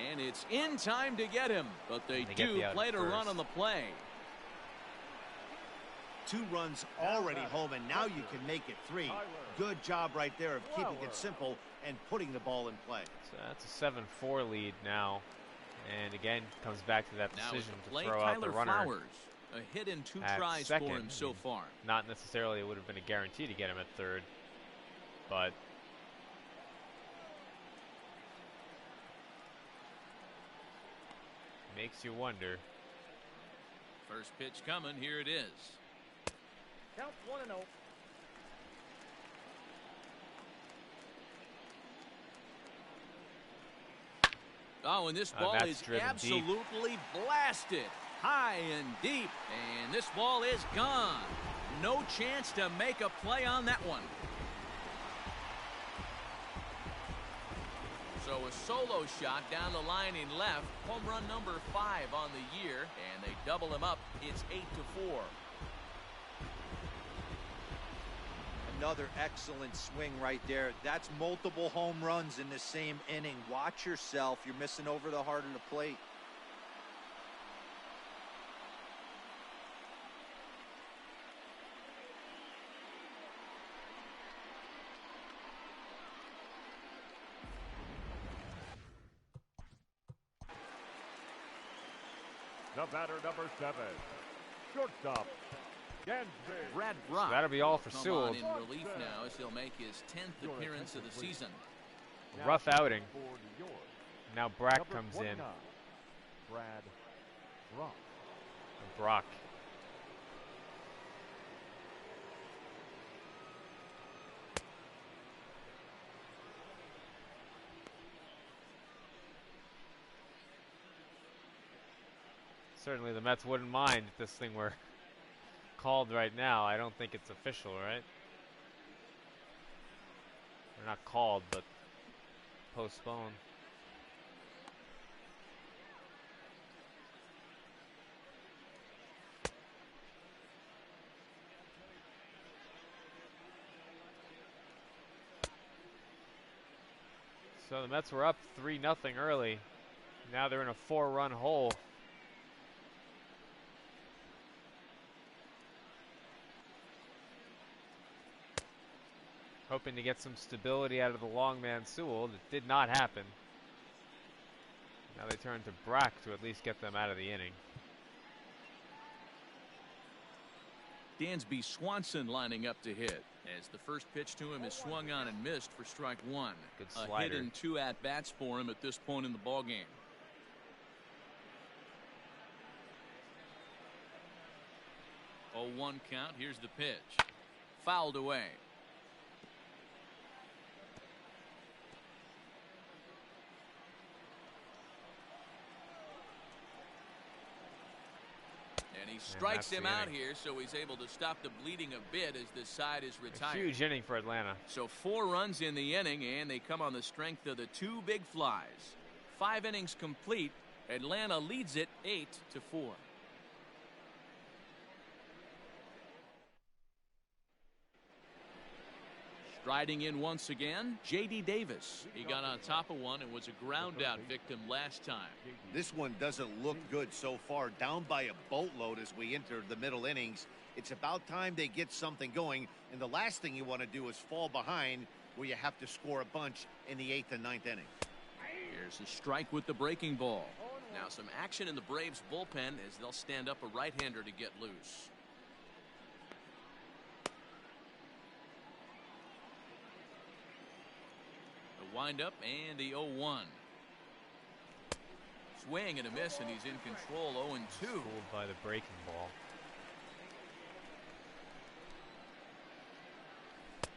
And it's in time to get him. But they get do the out play to first. run on the play. 2 runs already home, and now you can make it 3. Good job right there of keeping it simple and putting the ball in play. So that's a 7-4 lead now. And again, comes back to that Now decision at the to plate, throw out the Tyler runner Flowers. A hit in 2 at tries second. for him so far. Not necessarily it would have been a guarantee to get him at third, but makes you wonder. First pitch coming. Here it is. Count 1-0. Oh, and this ball that's is driven deep. absolutely blasted. High and deep. And this ball is gone. No chance to make a play on that one. So a solo shot down the line in left. Home run number 5 on the year. And they double him up. It's 8-4. Another excellent swing right there. That's multiple home runs in the same inning. Watch yourself. You're missing over the heart of the plate. The batter, number 7. Shortstop. Gansby. Brad Brock. So that'll be all for come Sewell. on in relief now as he'll make his 10th appearance of the season. Rough outing. For New York. Now Brack Number comes 29, in. Brad Brock. Brock. Certainly the Mets wouldn't mind if this thing were called right now. I don't think it's official, right? Or not called, but postponed. So the Mets were up 3-0 early. Now they're in a 4-run hole. Hoping to get some stability out of the long man Sewell. That did not happen. Now they turn to Brack to at least get them out of the inning. Dansby Swanson lining up to hit, as the first pitch to him is swung on and missed for strike one. Good A slider. hit and 2 at-bats for him at this point in the ballgame. Oh, 1 count. Here's the pitch. Fouled away. And he strikes him out here, so he's able to stop the bleeding a bit as this side is retired. A huge inning for Atlanta. So 4 runs in the inning, and they come on the strength of the 2 big flies. 5 innings complete. Atlanta leads it 8-4. Striding in once again, J.D. Davis. He got on top of one and was a ground out victim last time. This one doesn't look good so far. Down by a boatload as we enter the middle innings. It's about time they get something going, and the last thing you want to do is fall behind where you have to score a bunch in the 8th and 9th inning. Here's a strike with the breaking ball. Now some action in the Braves bullpen as they'll stand up a right-hander to get loose. The windup and the 0-1. Swing and a miss, and he's in control. 0-2. Fooled by the breaking ball.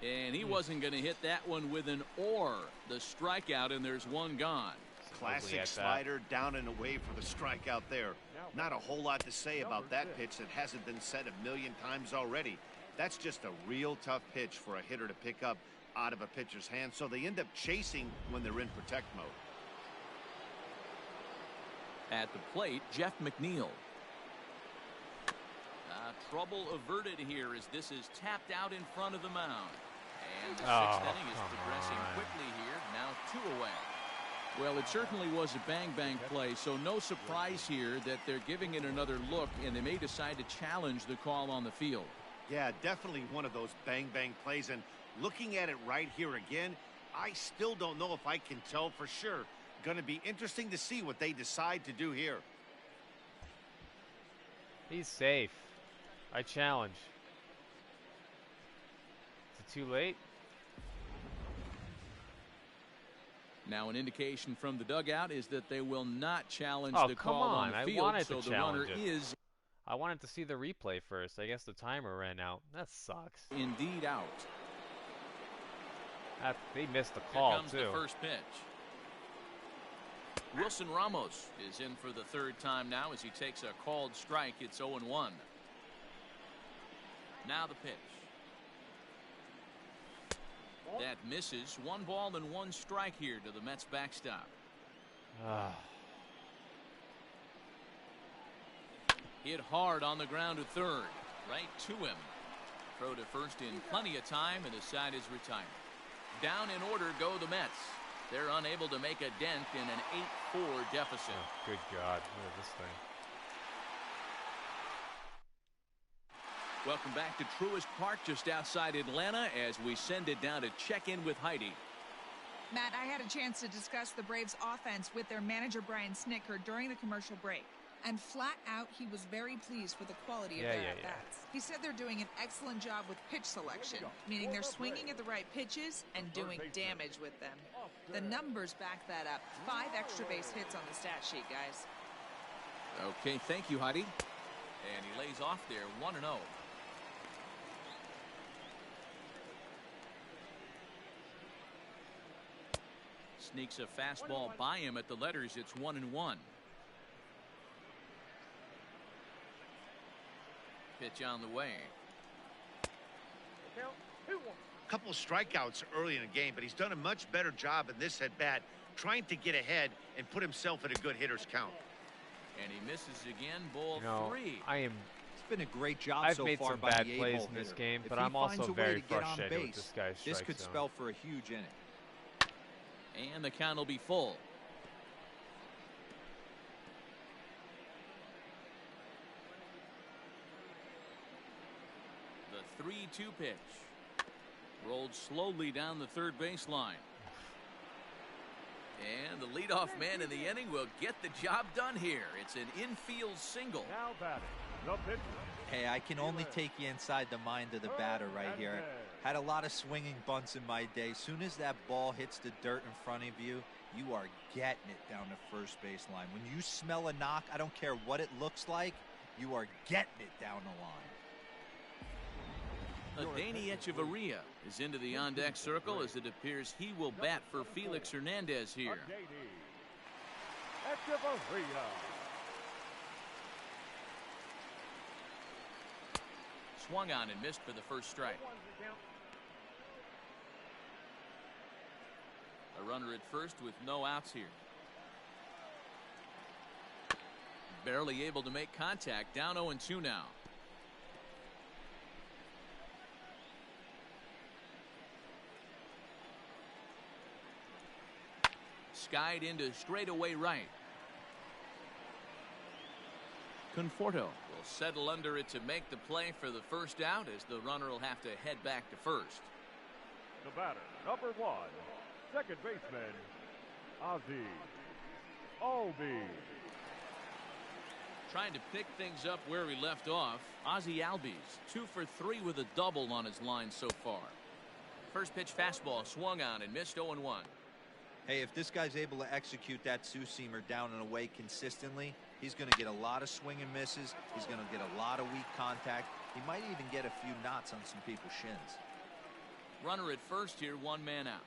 And he wasn't going to hit that one with an or. The strikeout, and there's one gone. Classic slider down and away for the strikeout there. Not a whole lot to say about that pitch that hasn't been said a million times already. That's just a real tough pitch for a hitter to pick up out of a pitcher's hand, so they end up chasing when they're in protect mode. At the plate, Jeff McNeil. Trouble averted here as this is tapped out in front of the mound. And the 6th inning is progressing quickly here. Now 2 away. Well, it certainly was a bang-bang play, so no surprise here that they're giving it another look, and they may decide to challenge the call on the field. Yeah, definitely one of those bang-bang plays, and looking at it right here again, I still don't know if I can tell for sure. Going to be interesting to see what they decide to do here. He's safe. I challenge. Is it too late? Now an indication from the dugout is that they will not challenge the come call on on. the field. I wanted so to the runner challenge it. is I wanted to see the replay first. I guess the timer ran out. That sucks. indeed out. They missed the call, Here comes too. the first pitch. Wilson Ramos is in for the 3rd time now as he takes a called strike. It's 0-1. Now the pitch. That misses. 1 ball and 1 strike here to the Mets backstop. Hit hard on the ground to 3rd. Right to him. Throw to 1st in plenty of time, and the side is retired. Down in order go the Mets. They're unable to make a dent in an 8-4 deficit. Oh, good God. Look at this thing. Welcome back to Truist Park just outside Atlanta as we send it down to check in with Heidi. Matt, I had a chance to discuss the Braves offense with their manager Brian Snitker during the commercial break. And flat out, he was very pleased with the quality of their at-bats. He said they're doing an excellent job with pitch selection, meaning they're swinging at the right pitches and doing damage with them. The numbers back that up. 5 extra base hits on the stat sheet, guys. Okay, thank you, Heidi. And he lays off there, 1-0. Sneaks a fastball by him at the letters. It's 1-1. pitch on the way. A couple of strikeouts early in the game, but he's done a much better job in this at-bat trying to get ahead and put himself in a good hitter's count. And he misses again. Ball three. It's been a great job I've so made far some by bad the plays A-hole in this hitter. game, If but he I'm finds also a way very to get on frustrated with base, this guy's this strike could zone. spell for a huge inning. And the count will be full. The 3-2 pitch. Rolled slowly down the third baseline. And the leadoff man in the inning will get the job done here. It's an infield single. Now batting, the pitcher. Hey, I can only take you inside the mind of the batter right here. Had a lot of swinging bunts in my day. Soon as that ball hits the dirt in front of you, you are getting it down the first baseline. When you smell a knock, I don't care what it looks like, you are getting it down the line. Adeiny Echeverria is into the on-deck circle as it appears he will bat for Felix Hernandez here. Echeverria. Swung on and missed for the first strike. A runner at first with no outs here. Barely able to make contact. Down 0-2 now. Skied into straightaway right. Conforto will settle under it to make the play for the first out as the runner will have to head back to first. The batter, number 1, second baseman, Ozzie Albies. Trying to pick things up where we left off. Ozzie Albies 2 for 3 with a double on his line so far. First pitch fastball swung on and missed 0-1. Hey, if this guy's able to execute that two-seamer down and away consistently, he's going to get a lot of swing and misses. He's going to get a lot of weak contact. He might even get a few knots on some people's shins. Runner at first here, one man out.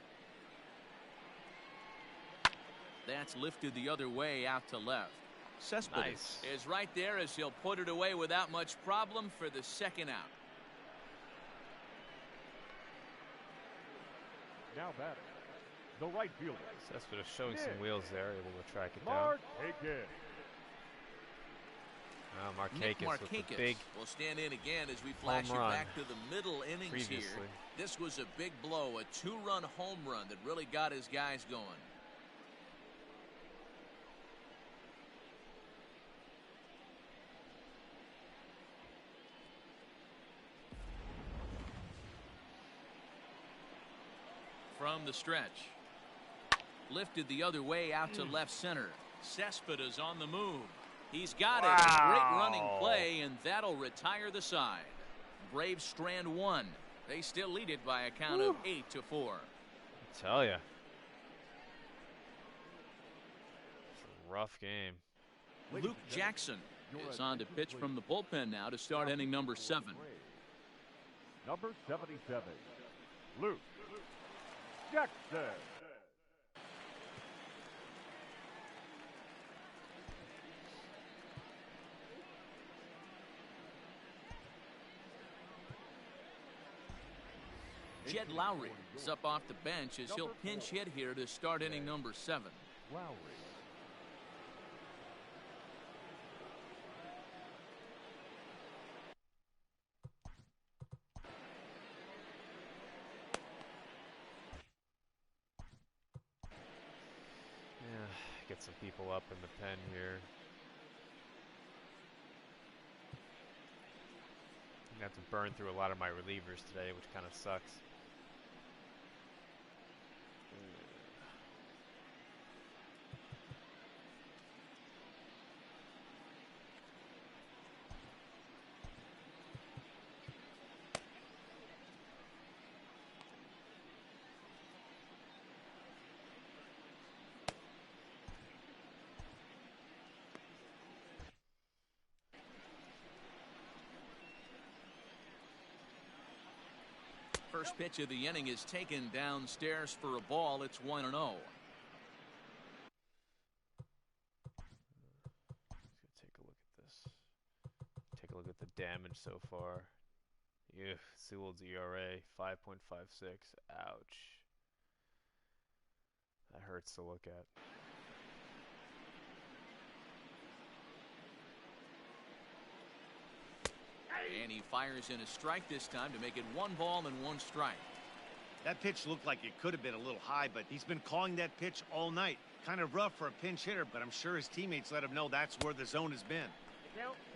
That's lifted the other way out to left. Cespedes is right there as he'll put it away without much problem for the second out. Now batting, the right fielder. Cespedes showing some wheels there, able to track it down. Markakis. Markakis with the big will stand in again as we flash you back to the middle innings here. This was a big blow, a 2-run home run that really got his guys going. From the stretch. Lifted the other way out to left center. Cespedes on the move. He's got it. A great running play, and that'll retire the side. Braves strand 1. They still lead it by a count of 8-4. I tell ya. It's a rough game. Luke Jackson is on to pitch from the bullpen now to start inning number 7. Number 77, Luke Jackson. Jed Lowry is up off the bench as he'll pinch hit here to start inning number 7. Lowry. Get some people up in the pen here. I have to burn through a lot of my relievers today, which kind of sucks. First pitch of the inning is taken downstairs for a ball. It's 1-0. Let's take a look at this. Take a look at the damage damage so far. Ugh, Sewell's ERA 5.56. Ouch. That hurts to look at. And he fires in a strike this time to make it 1 ball and 1 strike. That pitch looked like it could have been a little high, but he's been calling that pitch all night. Kind of rough for a pinch hitter, but I'm sure his teammates let him know that's where the zone has been.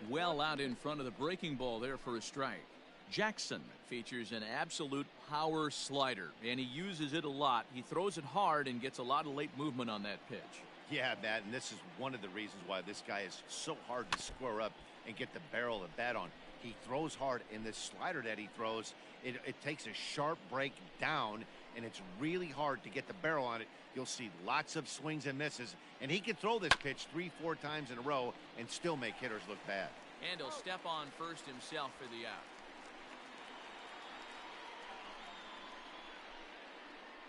Well out in front of the breaking ball there for a strike. Jackson features an absolute power slider, and he uses it a lot. He throws it hard and gets a lot of late movement on that pitch. Yeah, Matt, and this is one of the reasons why this guy is so hard to square up and get the barrel of the bat on. He throws hard, and this slider that he throws, it takes a sharp break down, and it's really hard to get the barrel on it. You'll see lots of swings and misses, and he can throw this pitch 3-4 times in a row and still make hitters look bad. And he'll step on first himself for the out.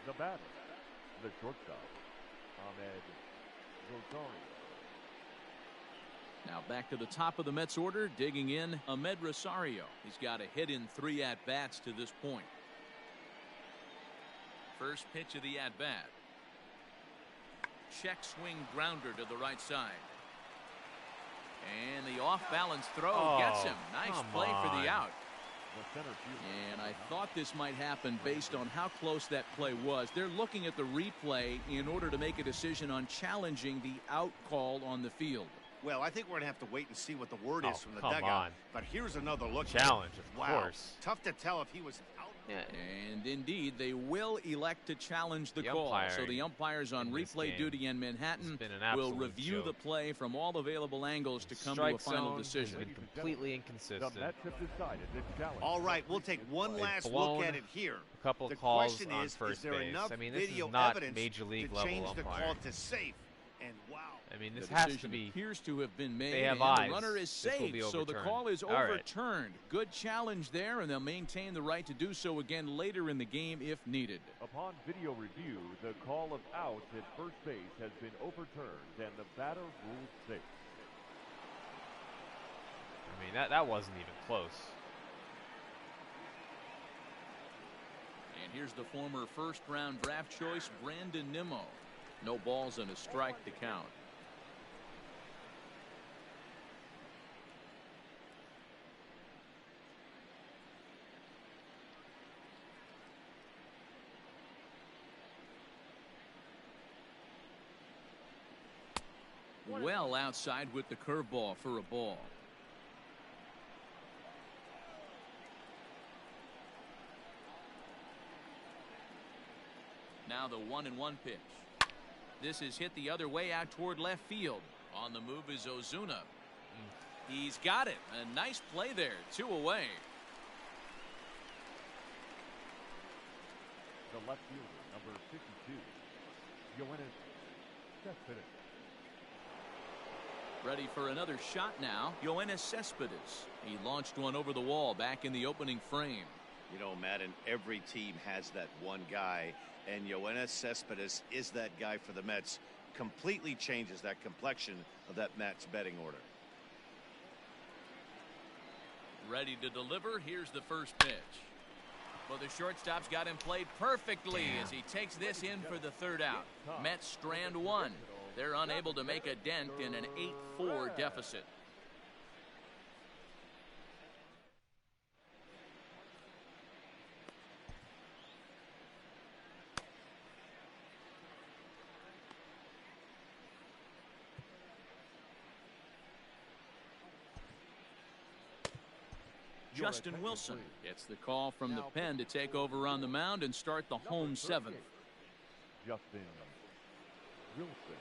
The batter, the shortstop, Ahmed Rosario. Now back to the top of the Mets order, digging in Ahmed Rosario. He's got a hit in 3 at-bats to this point. First pitch of the at-bat. Check swing grounder to the right side. And the off-balance throw gets him. Nice play for the out. And I thought this might happen based on how close that play was. They're looking at the replay in order to make a decision on challenging the out call on the field. Well, I think we're going to have to wait and see what the word is from the come dugout. on. But here's another look. Challenge, of wow. course. Tough to tell if he was out. Yeah. And indeed, they will elect to challenge the call. So the umpires on replay duty in Manhattan will review the play from all available angles to come to a final decision. Has been completely inconsistent. The Mets have decided this challenge. All right, we'll take one last look at it here. A couple the calls question on is first there base. enough I mean, this video is not evidence major league to level change the umpiring. call to safe? And wow. I mean, this The has to decision be. appears to have been made, They have and eyes. the runner is This will safe, be so the overturned. call is All right. overturned. Good challenge there, and they'll maintain the right to do so again later in the game if needed. Upon video review, the call of out at first base has been overturned, and the batter ruled safe. I mean, that wasn't even close. And here's the former first-round draft choice, Brandon Nimmo. No balls and a strike to count. Well outside with the curveball for a ball. Now the 1-1 pitch. This is hit the other way out toward left field. On the move is Ozuna. He's got it. A nice play there. 2 away. The left fielder, number 52, Yoenis Cespedes. Ready for another shot now. Yoenis Cespedes. He launched one over the wall back in the opening frame. You know, Matt, and every team has that one guy, and Yoenis Cespedes is that guy for the Mets. Completely changes that complexion of that Mets betting order. Ready to deliver. Here's the first pitch. Well, the shortstop's got him played perfectly as he takes this in for the third out. Mets strand 1. They're unable to make a dent in an 8-4 deficit. Justin Wilson gets the call from the pen to take over on the mound and start the home 7th. Justin Wilson.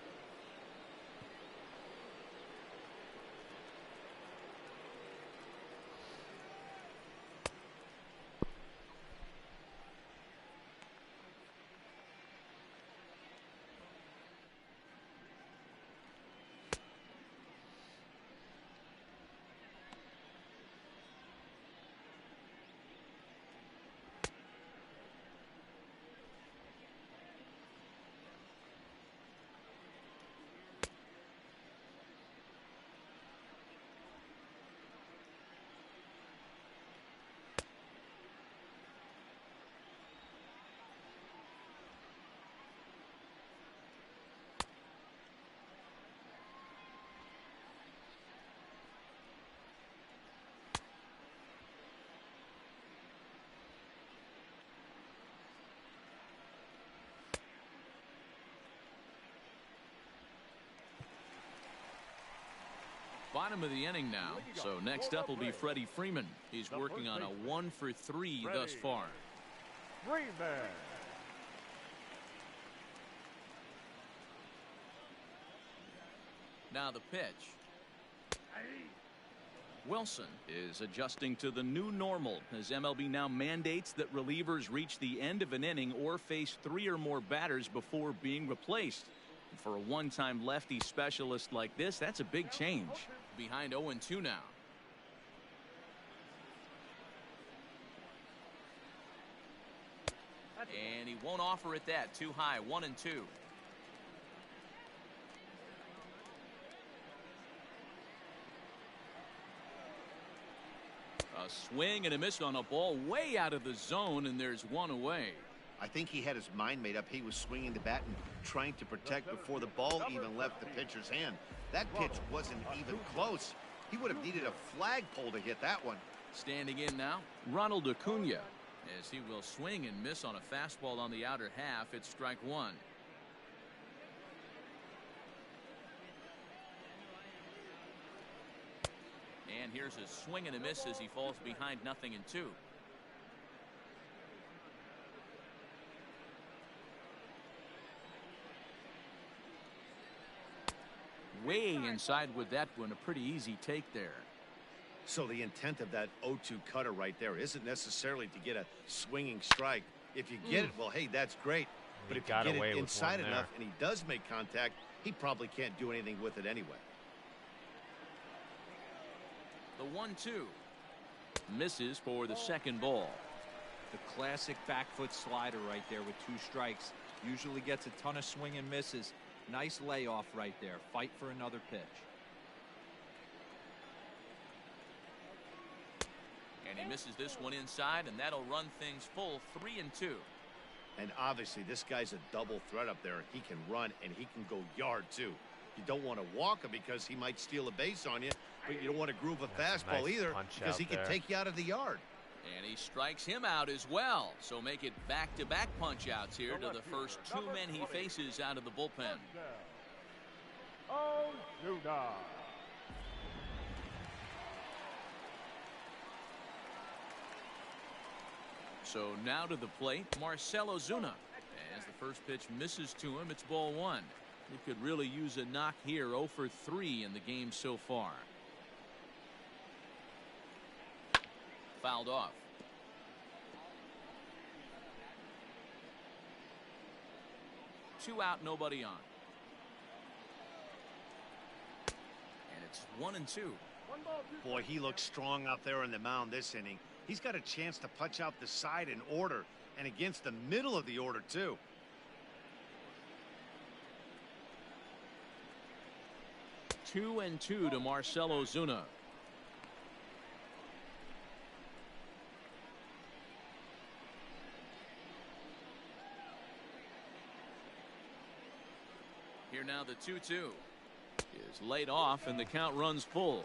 Bottom of the inning now. So next up will be Freddie Freeman. He's working on a 1-for-3 thus far. Freeman. Now the pitch. Wilson is adjusting to the new normal as MLB now mandates that relievers reach the end of an inning or face 3 or more batters before being replaced. For a one-time lefty specialist like this, that's a big change. Behind 0-2 now. And he won't offer it that. Too high. 1-2. A swing and a miss on a ball way out of the zone, and there's one away. I think he had his mind made up. He was swinging the bat and trying to protect before the ball even left the pitcher's hand. That pitch wasn't even close. He would have needed a flagpole to hit that one. Standing in now, Ronald Acuna, as he will swing and miss on a fastball on the outer half. It's strike 1. And here's a swing and a miss as he falls behind 0-2. Way inside with that one. A pretty easy take there. So the intent of that 0-2 cutter right there isn't necessarily to get a swinging strike. If you get it, well, hey, that's great. But if you get it inside enough and he does make contact, he probably can't do anything with it anyway. The 1-2 misses for the second ball. The classic back foot slider right there with 2 strikes. Usually gets a ton of swing and misses. Nice layoff right there. Fight for another pitch. And he misses this one inside, and that'll run things full. 3-2. And obviously this guy's a double threat up there. He can run and he can go yard too. You don't want to walk him because he might steal a base on you, but you don't want to groove a fastball either because he can take you out of the yard. And he strikes him out as well. So make it back-to-back punch-outs here to the first 2 men he faces out of the bullpen. Oh, Zuna. So now to the plate, Marcell Ozuna. As the first pitch misses to him, it's ball 1. He could really use a knock here. 0-for-3 in the game so far. Fouled off. Two out, nobody on. And it's 1-2. Boy, he looks strong out there on the mound this inning. He's got a chance to punch out the side in order and against the middle of the order too. Two and 2 to Marcell Ozuna. Here now the 2-2 is laid off and the count runs full.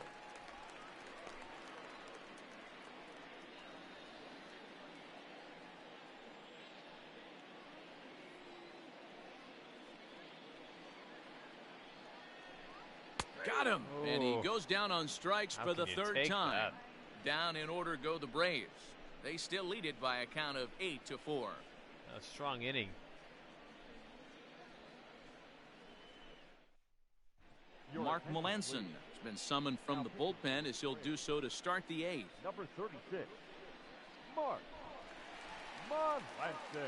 Got him. And he goes down on strikes for the 3rd time. Down in order go the Braves. They still lead it by a count of 8-4. A strong inning. Mark Melanson has been summoned from the bullpen as he'll do so to start the 8th. Number 36, Mark Melanson.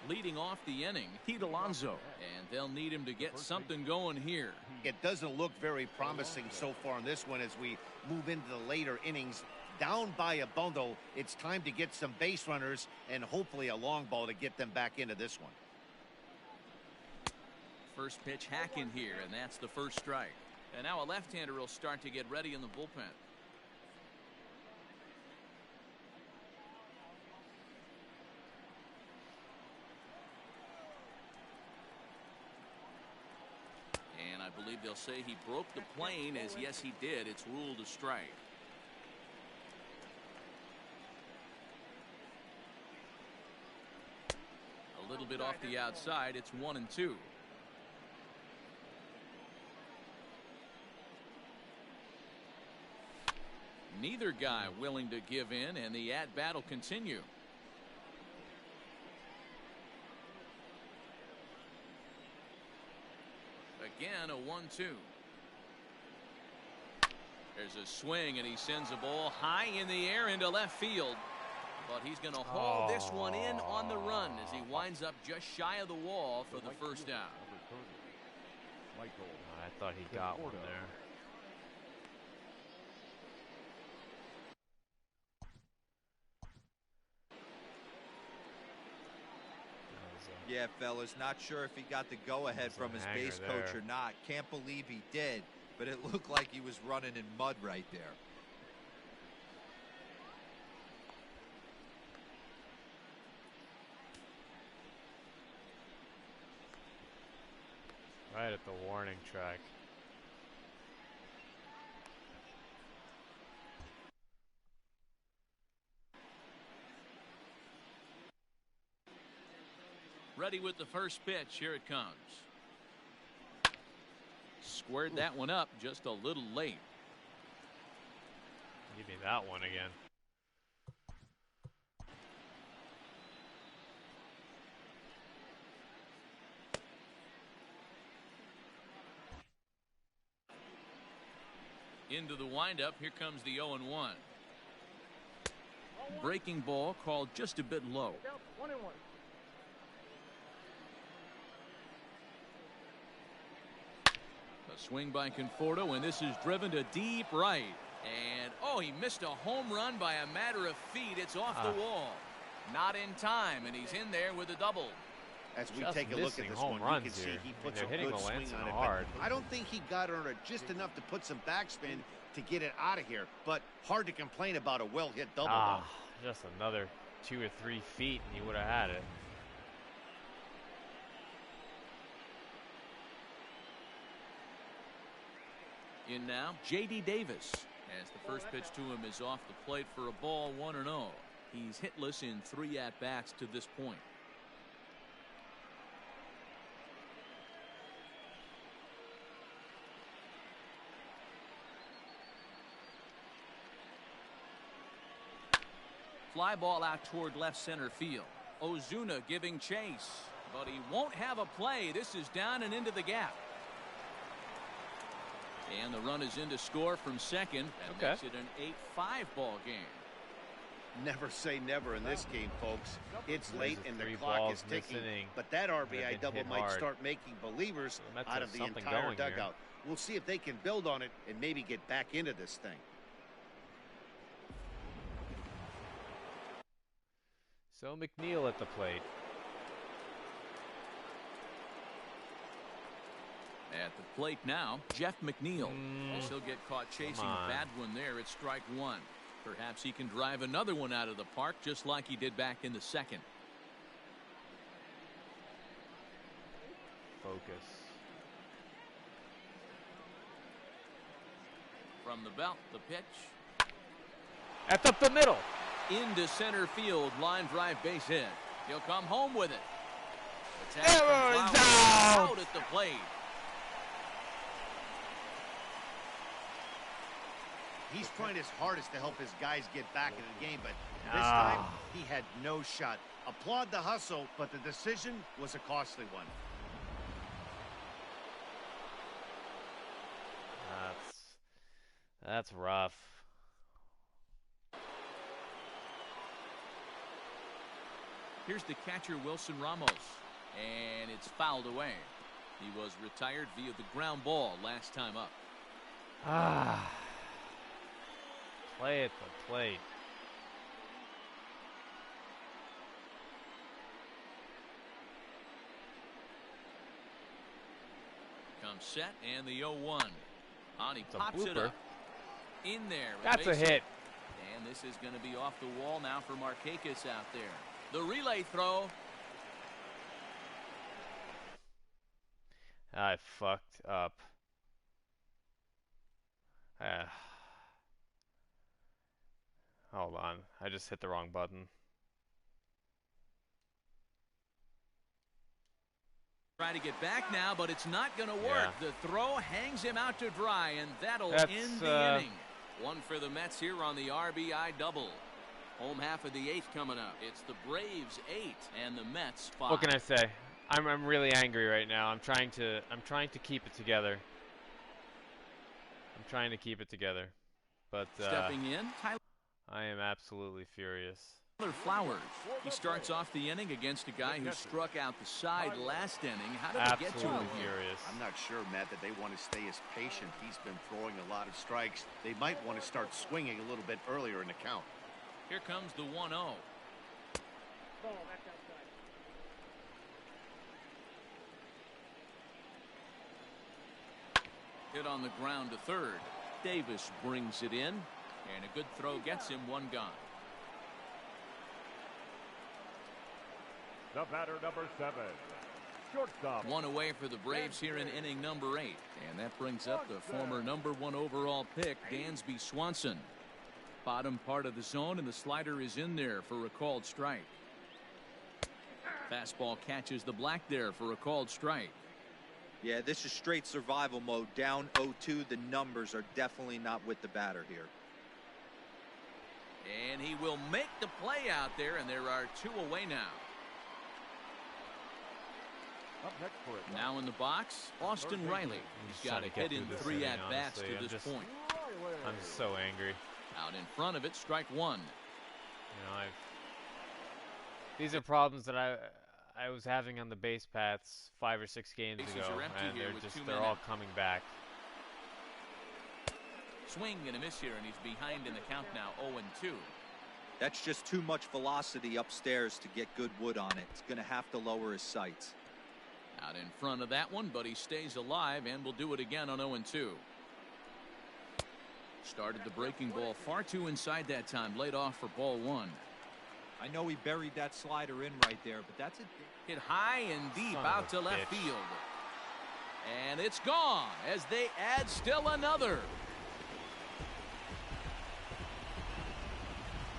Leading off the inning, Pete Alonso, and they'll need him to get something going here. It doesn't look very promising so far in this one as we move into the later innings. Down by a bundle, it's time to get some base runners and hopefully a long ball to get them back into this one. First pitch hack in here, and that's the first strike. And now a left-hander will start to get ready in the bullpen. And I believe they'll say he broke the plane, as yes he did. It's ruled a strike. A little bit off the outside. It's 1-2. Neither guy willing to give in, and the at-bat will continue. Again, a 1-2. There's a swing, and he sends a ball high in the air into left field. But he's going to haul this one in on the run as he winds up just shy of the wall for the first out. I thought he got one there. Yeah, fellas, not sure if he got the go-ahead from his base coach or not. Can't believe he did, but it looked like he was running in mud right there. Right at the warning track. Ready with the first pitch. Here it comes. Squared that one up just a little late. Give me that one again. Into the windup. Here comes the 0-1. Breaking ball called just a bit low. 1-1. A swing by Conforto, and this is driven to deep right. And, oh, he missed a home run by a matter of feet. It's off the wall. Not in time, and he's in there with a double. As we Just take a look at this one, you can see he puts a good swing on it. Hard. But I don't think he got on it just enough to put some backspin to get it out of here. But hard to complain about a well-hit double. Just another 2 or 3 feet, and he would have had it. In now, J.D. Davis, as the first pitch to him is off the plate for a ball, 1-0. He's hitless in 3 at-bats to this point. Fly ball out toward left center field. Ozuna giving chase, but he won't have a play. This is down and into the gap. And the run is in to score from second. That makes it an 8-5 ball game. Never say never in this game, folks. It's late and the 3 clock is balls ticking, missing. but that RBI double might hard. start making believers out of the entire going dugout. here. We'll see if they can build on it and maybe get back into this thing. So McNeil at the plate. At the plate now, Jeff McNeil. He'll get caught chasing a bad one there at strike 1. Perhaps he can drive another one out of the park just like he did back in the second. Focus. From the belt, the pitch. That's up the middle. Into center field, line drive base hit. He'll come home with it. Out at the plate. He's trying his hardest to help his guys get back in the game, but this time he had no shot. Applaud the hustle, but the decision was a costly one. That's rough. Here's the catcher, Wilson Ramos, and it's fouled away. He was retired via the ground ball last time up. Play at the plate. Comes set, and the 0-1. He pops it up. In there. That's a hit. And this is going to be off the wall now for Markakis out there. The relay throw. I fucked up. Hold on. I just hit the wrong button. Trying to get back now, but it's not going to work. The throw hangs him out to dry, and that'll end the inning. One for the Mets here on the RBI double. Home half of the 8th coming up. It's the Braves 8 and the Mets 5. What can I say? I'm really angry right now. I'm trying to keep it together. But Stepping in, Tyler I am absolutely furious. Flowers. He starts off the inning against a guy who struck out the side last inning. How did they get to him here? Furious. I'm not sure, Matt, that they want to stay as patient. He's been throwing a lot of strikes. They might want to start swinging a little bit earlier in the count. Here comes the 1-0. Hit on the ground to third. Davis brings it in, and a good throw gets him one gone. The batter, number 7, shortstop. One away for the Braves here in inning number 8, and that brings up the former number 1 overall pick, Dansby Swanson. Bottom part of the zone, and the slider is in there for a called strike. Fastball catches the black there for a called strike. Yeah, this is straight survival mode. Down 0-2. The numbers are definitely not with the batter here. And he will make the play out there, and there are 2 away now. Up next for it. Now in the box, Austin Riley. He's got a hit in 3 at-bats to this point. I'm so angry. Out in front of it, strike 1. These are problems that I was having on the base paths 5 or 6 games Bases ago, are empty and here with 2 they're men all out. coming back. Swing and a miss here, and he's behind in the count now, 0-2. That's just too much velocity upstairs to get good wood on it. It's going to have to lower his sights. Out in front of that one, but he stays alive and will do it again on 0-2. Started the breaking ball far too inside that time, laid off for ball 1. I know he buried that slider in right there, but that's it. Hit high and deep Son out of to a left bitch. field. And it's gone as they add still another.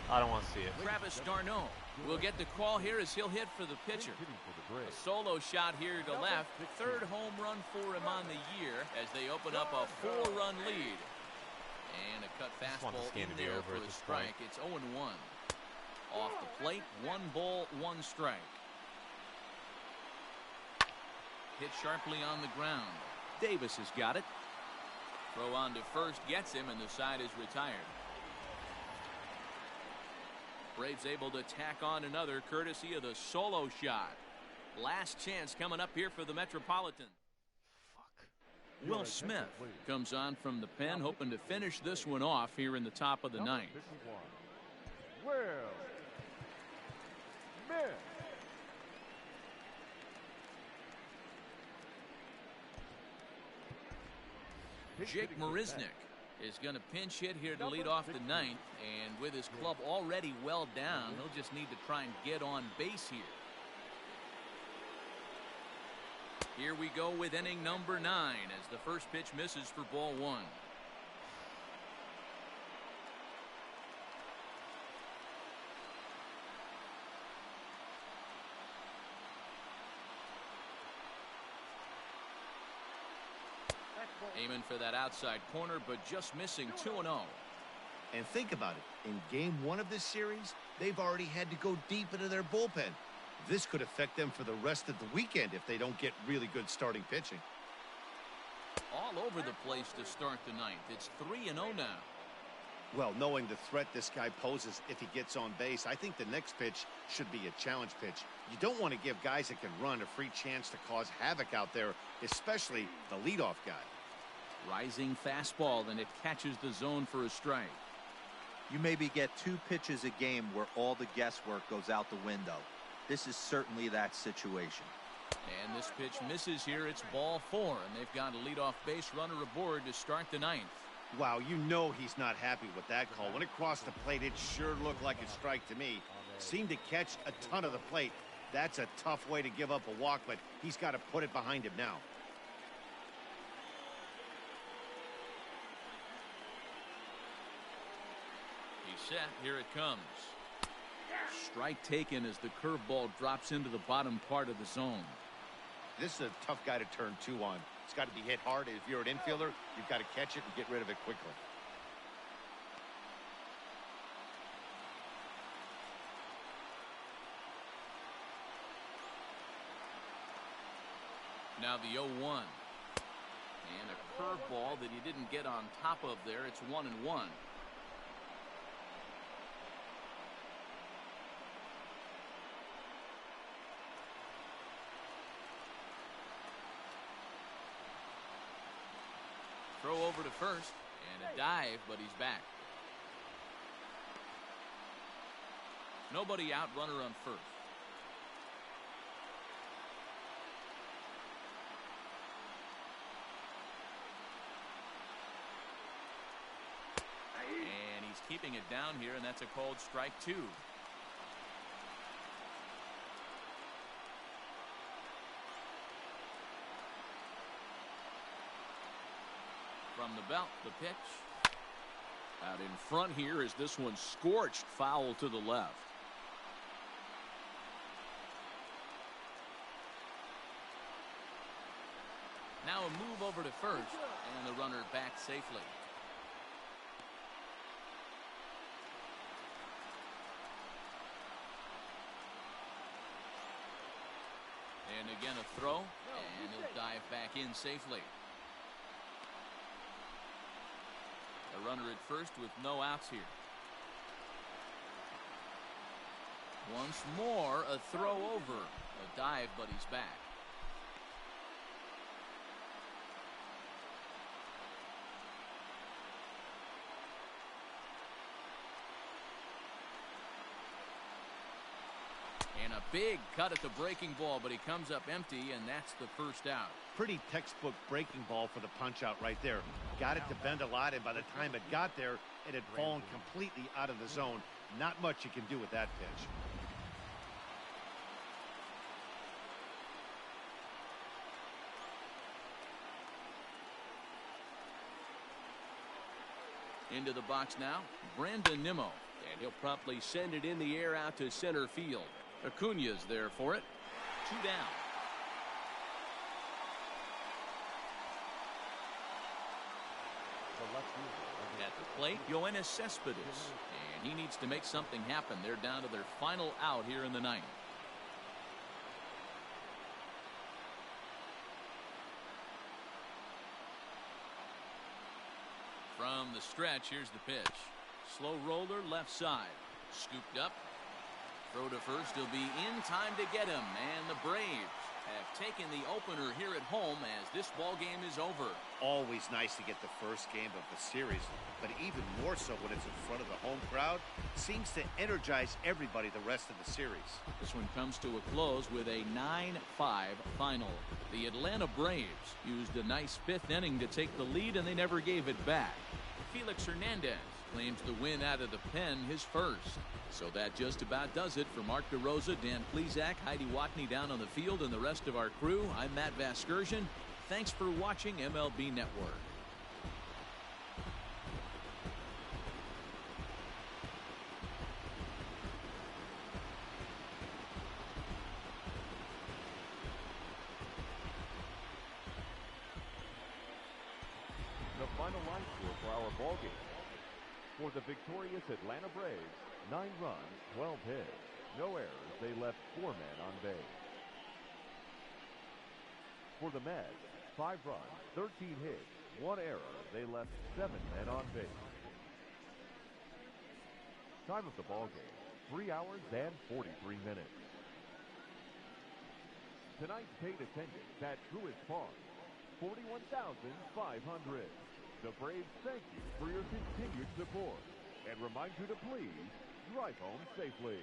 I don't want to see it. Travis d'Arnaud will get the call here as he'll hit for the pitcher. A solo shot here to left. 3rd home run for him on the year as they open up a 4-run lead. And a cut want this fastball game in to be there over for at a this strike. It's 0-1. Off the plate, 1 ball, 1 strike. Hit sharply on the ground. Davis has got it. Throw on to first gets him, and the side is retired. Braves able to tack on another courtesy of the solo shot. Last chance coming up here for the Metropolitan. Will Smith comes on from the pen, hoping to finish this one off here in the top of the 9th. Will Smith. Jake Marisnick is going to pinch hit here to lead off the 9th, and with his club already well down, he'll just need to try and get on base here. Here we go with inning number 9 as the first pitch misses for ball 1. Aiming for that outside corner, but just missing 2-0. And think about it. In game 1 of this series, they've already had to go deep into their bullpen. This could affect them for the rest of the weekend if they don't get really good starting pitching. All over the place to start the 9th. It's 3-0 now. Well, knowing the threat this guy poses if he gets on base, I think the next pitch should be a challenge pitch. You don't want to give guys that can run a free chance to cause havoc out there, especially the leadoff guy. Rising fastball, and it catches the zone for a strike. You maybe get 2 pitches a game where all the guesswork goes out the window. This is certainly that situation. And this pitch misses here. It's ball 4, and they've got a leadoff base runner aboard to start the 9th. Wow, you know he's not happy with that call. When it crossed the plate, it sure looked like a strike to me. Seemed to catch a ton of the plate. That's a tough way to give up a walk, but he's got to put it behind him now. He's set. Here it comes. Strike taken as the curveball drops into the bottom part of the zone. This is a tough guy to turn 2 on. It's got to be hit hard. If you're an infielder, you've got to catch it and get rid of it quickly. Now the 0-1. And a curveball that he didn't get on top of there. It's 1-1. Throw over to first, and a dive, but he's back. Nobody out, runner on first. And he's keeping it down here, and that's a called strike 2. From the belt, the pitch. Out in front here is this one scorched foul to the left. Now a move over to first, and the runner back safely. And again a throw, and he'll dive back in safely. A runner at first with no outs here. Once more, a throw over. A dive, but he's back. And a big cut at the breaking ball, but he comes up empty, and that's the first out. Pretty textbook breaking ball for the punch out right there. Got it to bend a lot, and by the time it got there, it had fallen completely out of the zone. Not much you can do with that pitch. Into the box now, Brandon Nimmo. And he'll promptly send it in the air out to center field. Acuna's there for it. 2 down. At the plate, Yoenis Cespedes. And he needs to make something happen. They're down to their final out here in the ninth. From the stretch, here's the pitch. Slow roller left side. Scooped up. Throw to first. He'll be in time to get him. And the Braves have taken the opener here at home as this ball game is over. Always nice to get the first game of the series, but even more so when it's in front of the home crowd. Seems to energize everybody the rest of the series. This one comes to a close with a 9-5 final. The Atlanta Braves used a nice 5th inning to take the lead, and they never gave it back. Felix Hernandez claims the win out of the pen, his first. So that just about does it for Mark DeRosa, Dan Plesac, Heidi Watney down on the field, and the rest of our crew. I'm Matt Vasgersian. Thanks for watching MLB Network. The final line score for our ball game. For the victorious Atlanta Braves, 9 runs, 12 hits, no errors. They left 4 men on base. For the Mets, 5 runs, 13 hits, 1 error. They left 7 men on base. Time of the ball game, 3 hours and 43 minutes. Tonight's paid attendance at Truist Park, 41,500. The Braves thank you for your continued support and remind you to please drive home safely.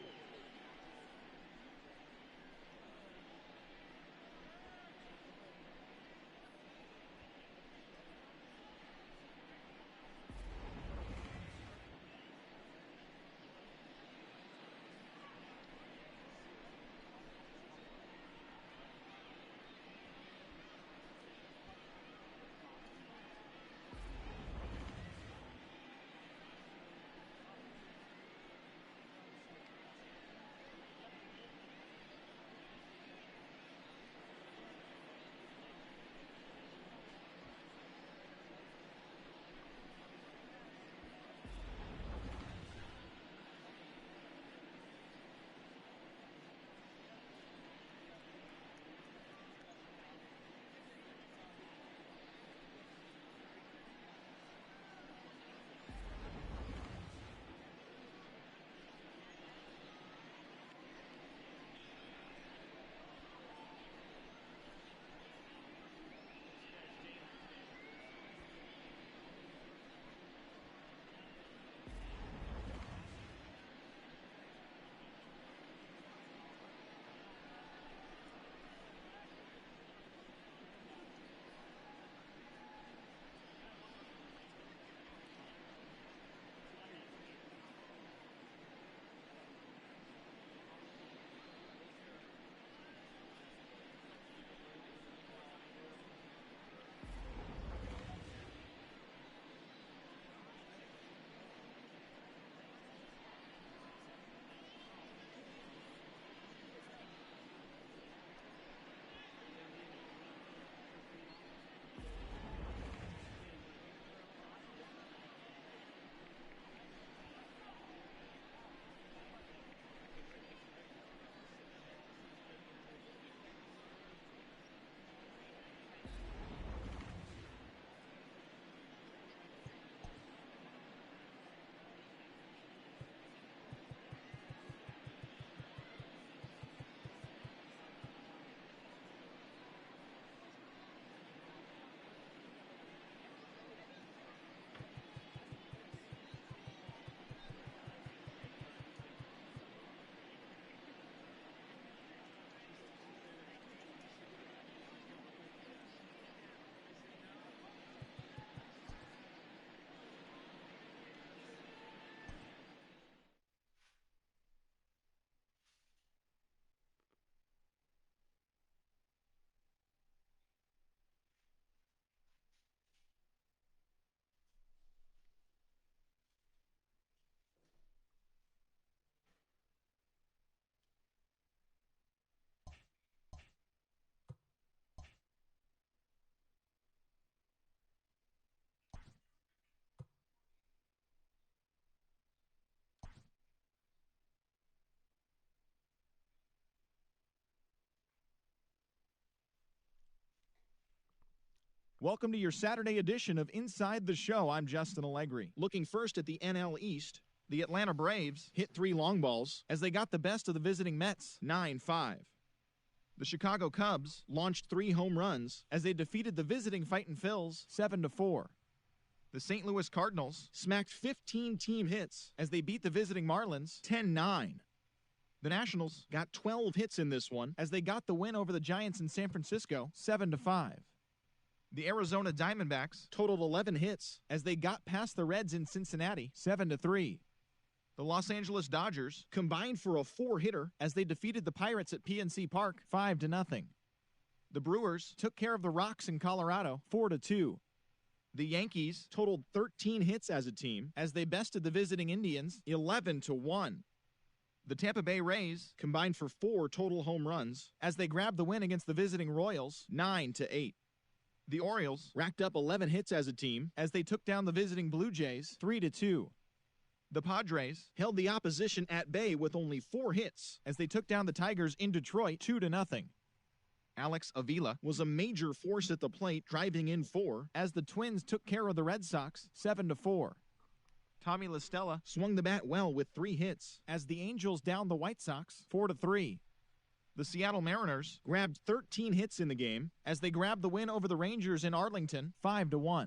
Welcome to your Saturday edition of Inside the Show. I'm Justin Allegri. Looking first at the NL East, the Atlanta Braves hit 3 long balls as they got the best of the visiting Mets, 9-5. The Chicago Cubs launched 3 home runs as they defeated the visiting Fightin' Phils 7-4. The St. Louis Cardinals smacked 15 team hits as they beat the visiting Marlins 10-9. The Nationals got 12 hits in this one as they got the win over the Giants in San Francisco 7-5. The Arizona Diamondbacks totaled 11 hits as they got past the Reds in Cincinnati 7-3. The Los Angeles Dodgers combined for a 4-hitter as they defeated the Pirates at PNC Park 5-0. The Brewers took care of the Rocks in Colorado 4-2. The Yankees totaled 13 hits as a team as they bested the visiting Indians 11-1. The Tampa Bay Rays combined for 4 total home runs as they grabbed the win against the visiting Royals 9-8. The Orioles racked up 11 hits as a team as they took down the visiting Blue Jays 3-2. The Padres held the opposition at bay with only 4 hits as they took down the Tigers in Detroit 2-0. Alex Avila was a major force at the plate, driving in 4 as the Twins took care of the Red Sox 7-4. Tommy La Stella swung the bat well with 3 hits as the Angels downed the White Sox 4-3. The Seattle Mariners grabbed 13 hits in the game as they grabbed the win over the Rangers in Arlington 5-1.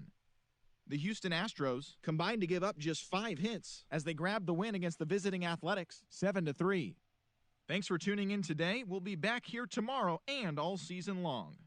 The Houston Astros combined to give up just 5 hits as they grabbed the win against the visiting Athletics 7-3. Thanks for tuning in today. We'll be back here tomorrow and all season long.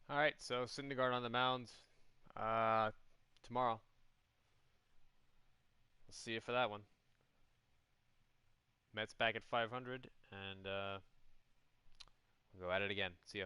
All right, so Syndergaard on the mound tomorrow. We'll see you for that one. Mets back at 500, and we'll go at it again. See ya.